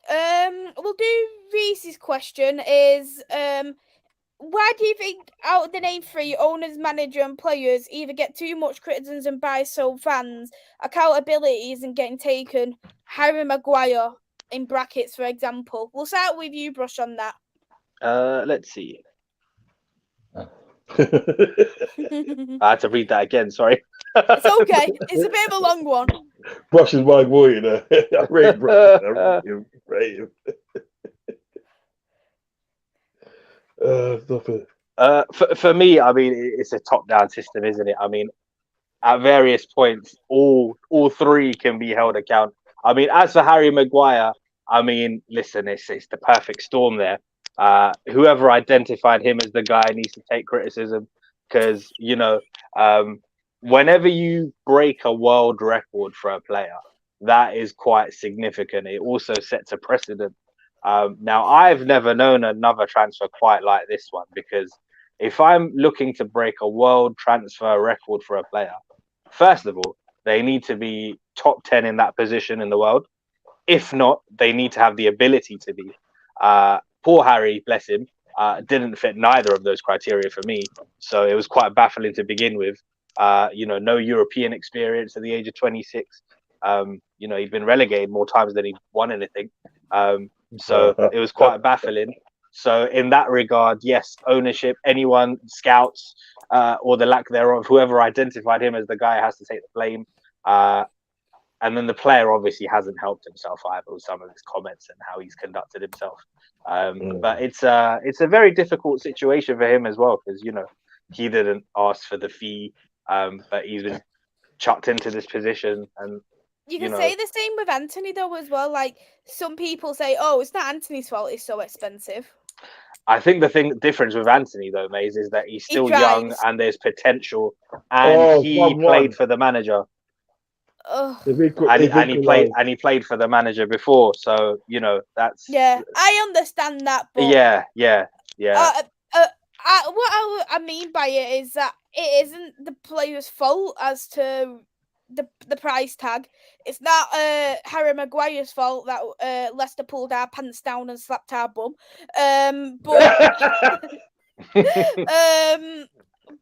We'll do Reese's question. Is why do you think out of the name 3 owners, manager, and players either get too much criticism by some fans, accountability isn't getting taken? Harry Maguire, in brackets, for example. We'll start with you, Brush, on that. Let's see. I had to read that again, sorry. It's okay. It's a bit of a long one. Brush is my boy, you know. I rate Brush. I rate him. Stop it. For me, I mean, it's a top-down system, isn't it? I mean, at various points, all 3 can be held account. I mean, as for Harry Maguire, I mean, listen, it's the perfect storm there. Whoever identified him as the guy needs to take criticism, because, you know, whenever you break a world record for a player, that is quite significant. It also sets a precedent. Now, I've never known another transfer quite like this one, because if I'm looking to break a world transfer record for a player, first of all, they need to be top 10 in that position in the world. If not, they need to have the ability to be. Poor Harry, bless him, didn't fit neither of those criteria for me. So it was quite baffling to begin with. You know, no European experience at the age of 26. You know, he'd been relegated more times than he won anything. So it was quite baffling. So in that regard, yes, ownership, anyone, scouts, or the lack thereof, whoever identified him as the guy has to take the blame. And then the player obviously hasn't helped himself either with some of his comments and how he's conducted himself. But it's a very difficult situation for him as well, because, you know, he didn't ask for the fee, but he's been chucked into this position. And you can say the same with Anthony though as well. Like, some people say, "Oh, it's not Anthony's fault; it's so expensive." I think the difference with Anthony though, Maze, is that he's still young and there's potential, and he played for the manager. And he played for the manager before, so you know that's. Yeah, I understand that. But yeah. What I mean by it is that it isn't the player's fault as to the price tag. It's not Harry Maguire's fault that Leicester pulled our pants down and slapped our bum. But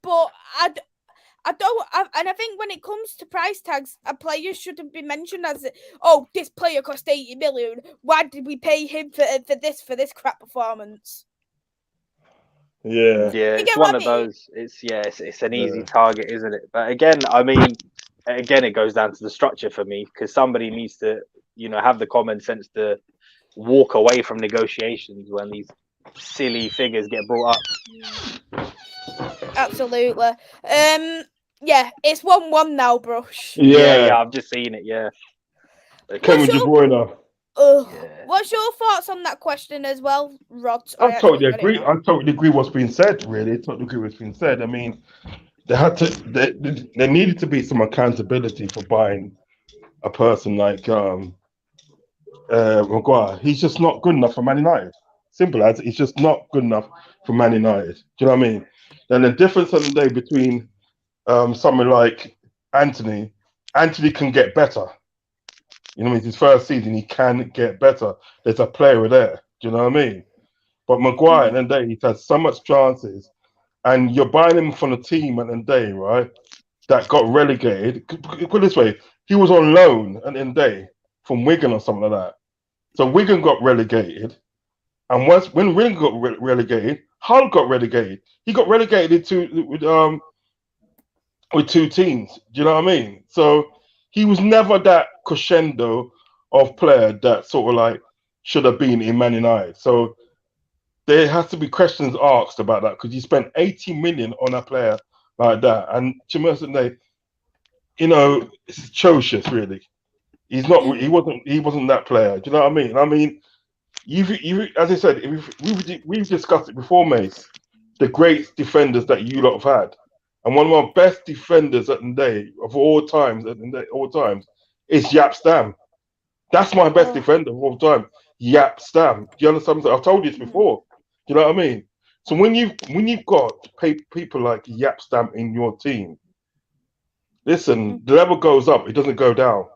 but I think when it comes to price tags, a player shouldn't be mentioned as, "Oh, this player cost 80 million. Why did we pay him for this crap performance?" Yeah. Yeah, it's one of those. It's an easy target, isn't it? But again, I mean, it goes down to the structure for me, because somebody needs to, have the common sense to walk away from negotiations when these silly figures get brought up. Absolutely. Yeah, it's 1-1 now, Brush. Yeah, I've just seen it. Yeah. Kevin De Bruyne. What's your thoughts on that question as well, Rod? I totally agree. I totally agree what's been said. Really, totally agree what's been said. I mean, there needed to be some accountability for buying a person like Maguire. He's just not good enough for Man United. Simple as, he's just not good enough for Man United. Do you know what I mean? And the difference on the day between someone like Anthony can get better. You know, his first season, he can get better. There's a player there. Do you know what I mean? But Maguire, at the end of the day, he's had so much chances, and you're buying him from a team at the end of the day, right, that got relegated. Put it this way, he was on loan at the end of the day from Wigan or something like that. So Wigan got relegated, and when Wigan got relegated, Hull got relegated. He got relegated with two teams. Do you know what I mean? So he was never that crescendo of player that sort of like should have been in Man United. So there has to be questions asked about that, because you spent 80 million on a player like that, and to me, it's atrocious. Really, he's not. He wasn't that player. Do you know what I mean? I mean, you as I said, we've discussed it before, Mace. The great defenders that you lot have had, and one of our best defenders at the day of all times, is Yap Stam. That's my best defender of all time, Yap Stam. Do you understand? I've told you this before. Do you know what I mean? So when you've got people like Yap Stam in your team, listen, the level goes up; it doesn't go down.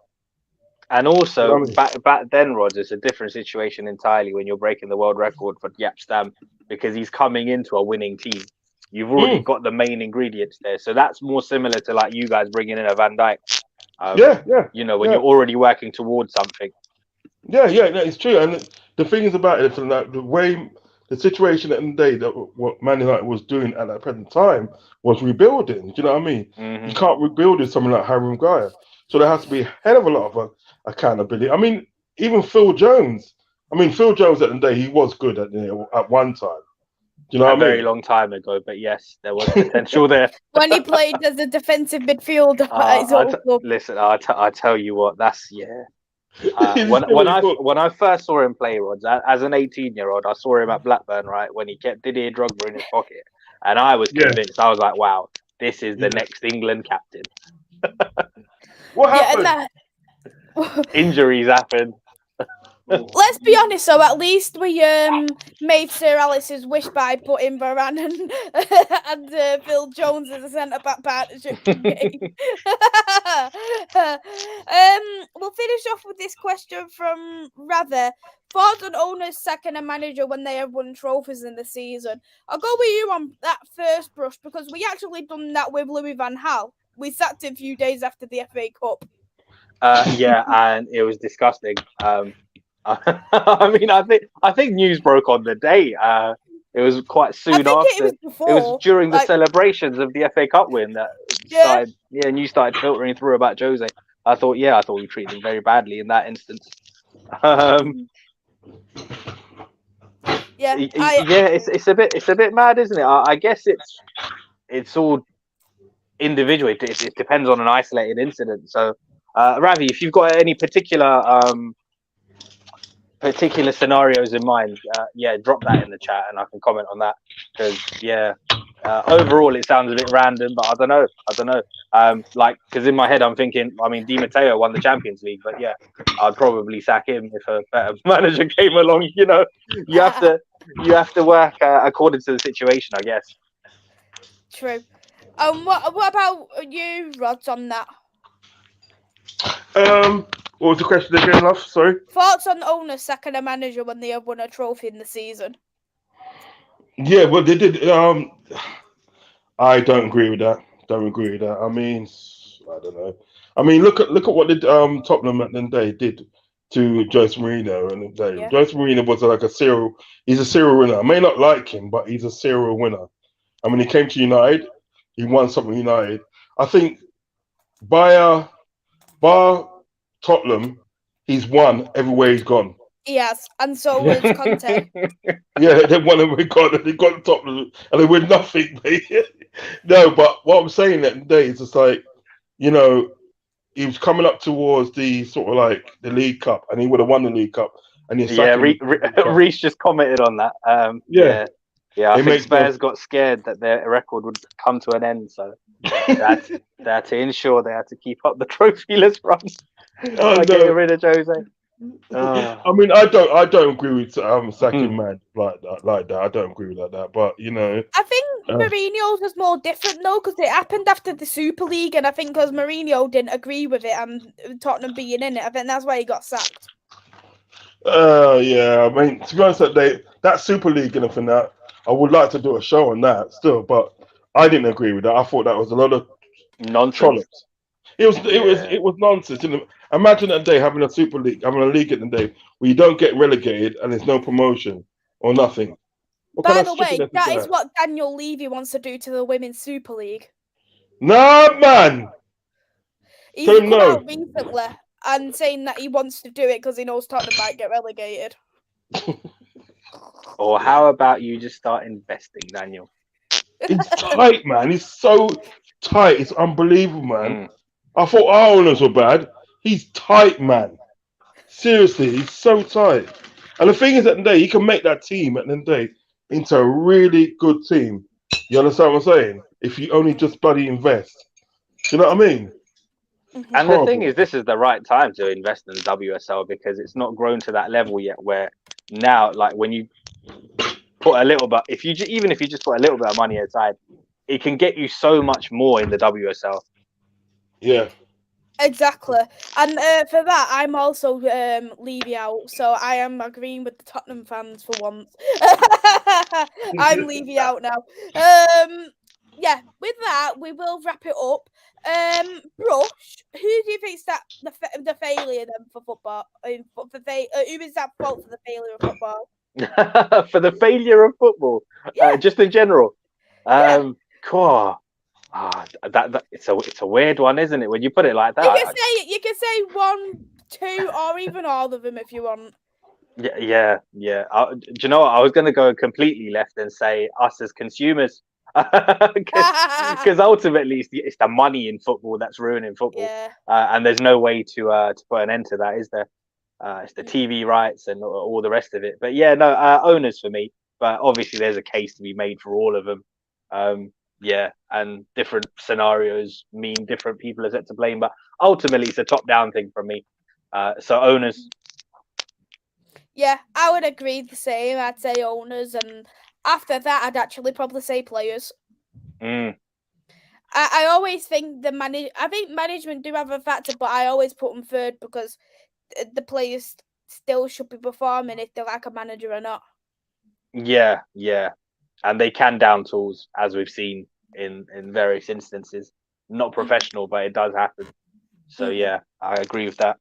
And also, you know what I mean? back then, Rodz, it's a different situation entirely when you're breaking the world record for Yap Stam, because he's coming into a winning team. You've already got the main ingredients there, so that's more similar to like you guys bringing in a Van Dijk. When you're already working towards something. Yeah, it's true. And the thing is about it, like the situation at the end of the day, that what Man United was doing at that present time was rebuilding. Do you know what I mean? Mm-hmm. You can't rebuild with someone like Harry Maguire. So there has to be a hell of a lot of accountability. I mean, even Phil Jones. At the end of the day, he was good at one time. Do you know what I mean? A very long time ago, but yes, there was potential there. When he played as a defensive midfielder, listen, I tell you what, that's when I first saw him play, Rodz, as an 18-year-old, I saw him at Blackburn, right, when he kept Didier Drogba in his pocket, and I was convinced. I was like, wow, this is the next England captain. What happened? Injuries happened. Let's be honest, though. At least we made Sir Alice's wish by putting Varane and Phil Jones as a centre back partnership game. We'll finish off with this question from Rather. Thoughts on owners sacking a manager when they have won trophies in the season? I'll go with you on that first, Brush, because we actually done that with Louis van Gaal. We sacked him a few days after the FA Cup. And it was disgusting. I mean, I think news broke on the day. It was quite soon after. It was during the celebrations of the FA Cup win that news started filtering through about Jose. I thought we treated him very badly in that instance. It's a bit mad, isn't it? I guess it's all individual. It depends on an isolated incident. So, Ravi, if you've got any particular scenarios in mind, drop that in the chat and I can comment on that, because overall it sounds a bit random, but I don't know, because in my head I'm thinking, I mean, Di Matteo won the Champions League, but I'd probably sack him if a better manager came along. You have to work according to the situation, I guess. True. What about you, Rodz, on that? What was the question again, love? Sorry. Thoughts on owners sacking a manager when they have won a trophy in the season? Yeah, well, they did. I don't agree with that. I mean, I don't know. I mean, look at what did Tottenham at the end of the day did to Jose Mourinho, and Jose Mourinho was like he's a serial winner. I may not like him, but he's a serial winner. And when he came to United, he won something with United. I think bar Tottenham, he's won everywhere he's gone. Yes, and so was Conte. Yeah, they won everywhere they got Tottenham, and they win nothing. No, but what I'm saying that day is just like, you know, he was coming up towards the sort of like the League Cup, and he would have won the League Cup. And Reece just commented on that. I think Spurs got scared that their record would come to an end, so they had to ensure they had to keep up the trophyless run by getting rid of Jose. I mean, I don't agree with sacking man like that. I don't agree with that. But you know, I think Mourinho's was more different though, because it happened after the Super League, and I think because Mourinho didn't agree with it and Tottenham being in it, I think that's why he got sacked. Yeah. I mean, to be honest, that Super League and everything that I would like to do a show on that still, but I didn't agree with that. I thought that was a lot of nonsense. It was nonsense. Imagine that day having a Super League, having a league at the day where you don't get relegated and there's no promotion or nothing. By the way, that is what Daniel Levy wants to do to the Women's Super League. No, man. He's come out recently and saying that he wants to do it because he knows Tottenham might get relegated. Or how about you just start investing, Daniel? It's tight, man. It's so tight. It's unbelievable, man. I thought our owners were bad. He's tight, man. Seriously, he's so tight. And the thing is, at the day, he can make that team at the day into a really good team. You understand what I'm saying? If you only just bloody invest. Do you know what I mean? And the thing is, this is the right time to invest in the WSL because it's not grown to that level yet where now, like when you put a little bit, even if you just put a little bit of money aside, it can get you so much more in the WSL. Yeah. Exactly. And for that, I'm also Levy out. So I am agreeing with the Tottenham fans for once. I'm Levy out now. Yeah, with that, we will wrap it up. Brush, who do you think is that the failure then for football? Who is that fault for the failure of football? For the failure of football? Yeah. Just in general? It's a weird one, isn't it? When you put it like that, you can say 1, 2, or even all of them if you want. Yeah. Do you know what? I was going to go completely left and say us as consumers, because ultimately it's the money in football that's ruining football, and there's no way to put an end to that, is there? It's the TV rights and all the rest of it. But owners for me. But obviously, there's a case to be made for all of them. And different scenarios mean different people are set to blame, but ultimately it's a top-down thing from me. So owners. Yeah, I would agree the same. I'd say owners, and after that, I'd actually probably say players. I always think I think management do have a factor, but I always put them third because the players still should be performing if they're like a manager or not. Yeah. And they can down tools, as we've seen in various instances. Not professional, but it does happen. So, I agree with that.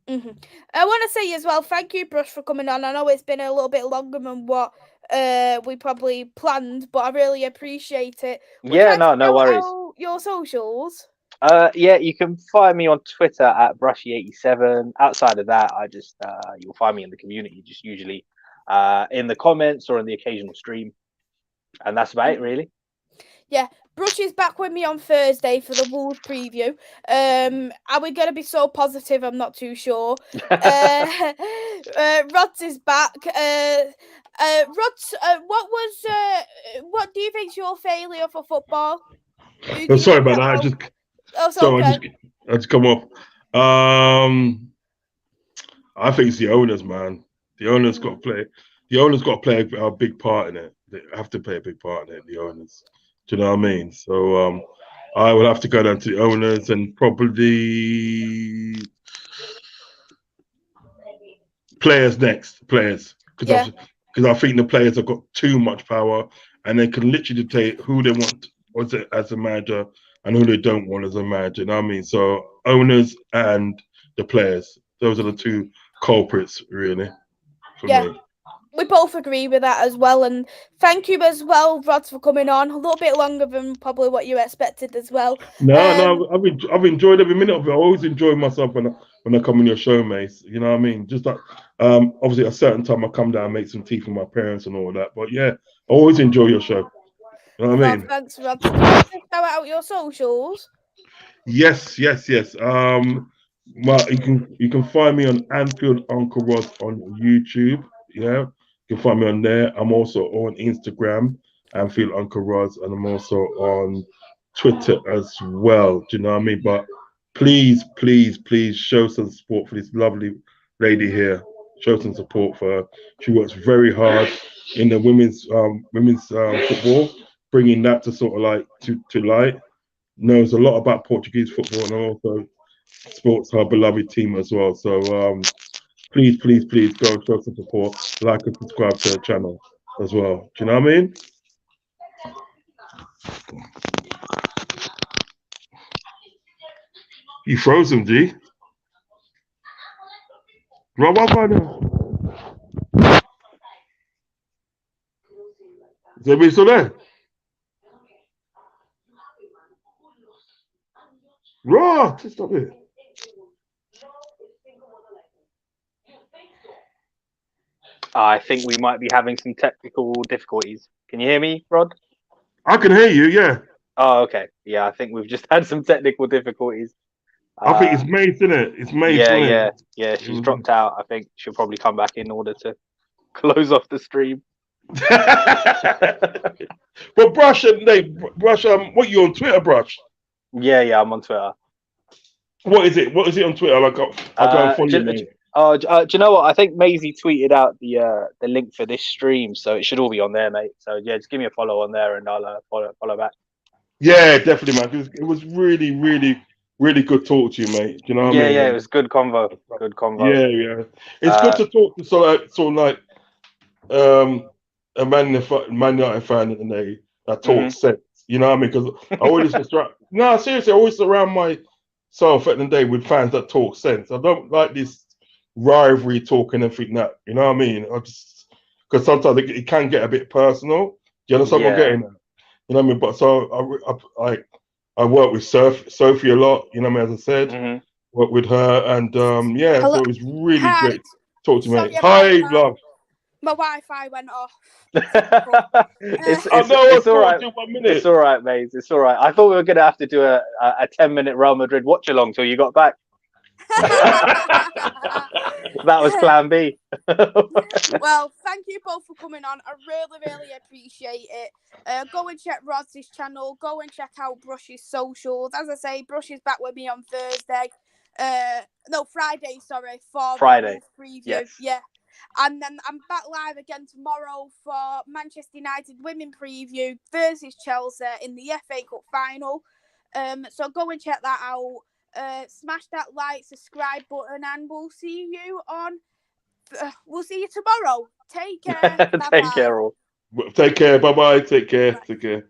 I want to say as well, thank you, Brush, for coming on. I know it's been a little bit longer than what we probably planned, but I really appreciate it. No worries. Your socials? You can find me on Twitter at Brushy87. Outside of that, I just you'll find me in the community, just usually in the comments or in the occasional stream. And that's about it, really. Yeah, Brush is back with me on Thursday for the Wolves preview. Are we going to be so positive? I'm not too sure. Rodz is back. Rodz, what do you think's your failure for football? Sorry about that. I just come off. I think it's the owners, man. The owners got to play. The owners got to play a big part in it. They have to play a big part in it. The owners. Do you know what I mean? So I will have to go down to the owners and probably players next. Players, because I think the players have got too much power and they can literally dictate who they want as a manager and who they don't want as a manager. You know what I mean? So owners and the players. those are the two culprits, really, for me. We both agree with that as well, and thank you as well, Rodz, for coming on. A little bit longer than probably what you expected as well. No, I've enjoyed every minute of it. I always enjoy myself when I come on your show, Mace. You know what I mean? Just like obviously at a certain time I come down and make some tea for my parents and all that. But yeah, I always enjoy your show. You know what I mean? Thanks, Rodz. Do you want to shout out your socials? Yes. Well, you can find me on Anfield Uncle Roz on YouTube. Yeah, you can find me on there. I'm also on Instagram, Anfield Uncle Roz, and I'm also on Twitter as well. Do you know what I mean? But please show some support for this lovely lady here. Show some support for her. She works very hard in the women's football, bringing that to sort of like to light. Knows a lot about Portuguese football and also sports her beloved team as well. So please go show some support, like and subscribe to the channel as well. Do you know what I mean? You frozen, G. Right, what about now? Is everybody still there? Right, just stop it. I think we might be having some technical difficulties. Can you hear me, Rod? I can hear you, yeah. Oh, okay. Yeah, I think we've just had some technical difficulties. I think it's Maisy, isn't it? It's Maisy. Yeah. She's dropped out. I think she'll probably come back in order to close off the stream. But Brush, what you on Twitter, Brush? Yeah, I'm on Twitter. What is it? What is it on Twitter? I go and follow you. Do you know what? I think Maisy tweeted out the link for this stream, so it should all be on there, mate. So yeah, just give me a follow on there, and I'll follow back. Yeah, definitely, man. It was really good talk to you, mate. Do you know what I mean? Yeah, it was good convo. Good convo. Yeah. It's good to talk to sort of like a Man United fan that talks sense. You know what I mean? Because I always seriously, I always surround myself at the day with fans that talk sense. I don't like this rivalry talking and everything that. You know what I mean? Because sometimes it can get a bit personal. Do you understand what I'm getting at? You know what I mean? But so I work with Sophie a lot. You know what I mean? As I said, work with her, and so it was really great to talk to me. Hi, love. My Wi-Fi went off. It's all right. It's all right, mate. It's all right. I thought we were going to have to do a 10-minute Real Madrid watch along till you got back. That was plan B. Well, thank you both for coming on. I really appreciate it. Go and check Rodz's channel. Go and check out Brush's socials. As I say, Brush is back with me on Friday, sorry, for Friday preview. Yes. Yeah. And then I'm back live again tomorrow for Manchester United women preview versus Chelsea in the FA Cup final. So go and check that out. Smash that like, subscribe button, and we'll see you tomorrow. Take care. Take care all. Take care. Bye-bye. Take care.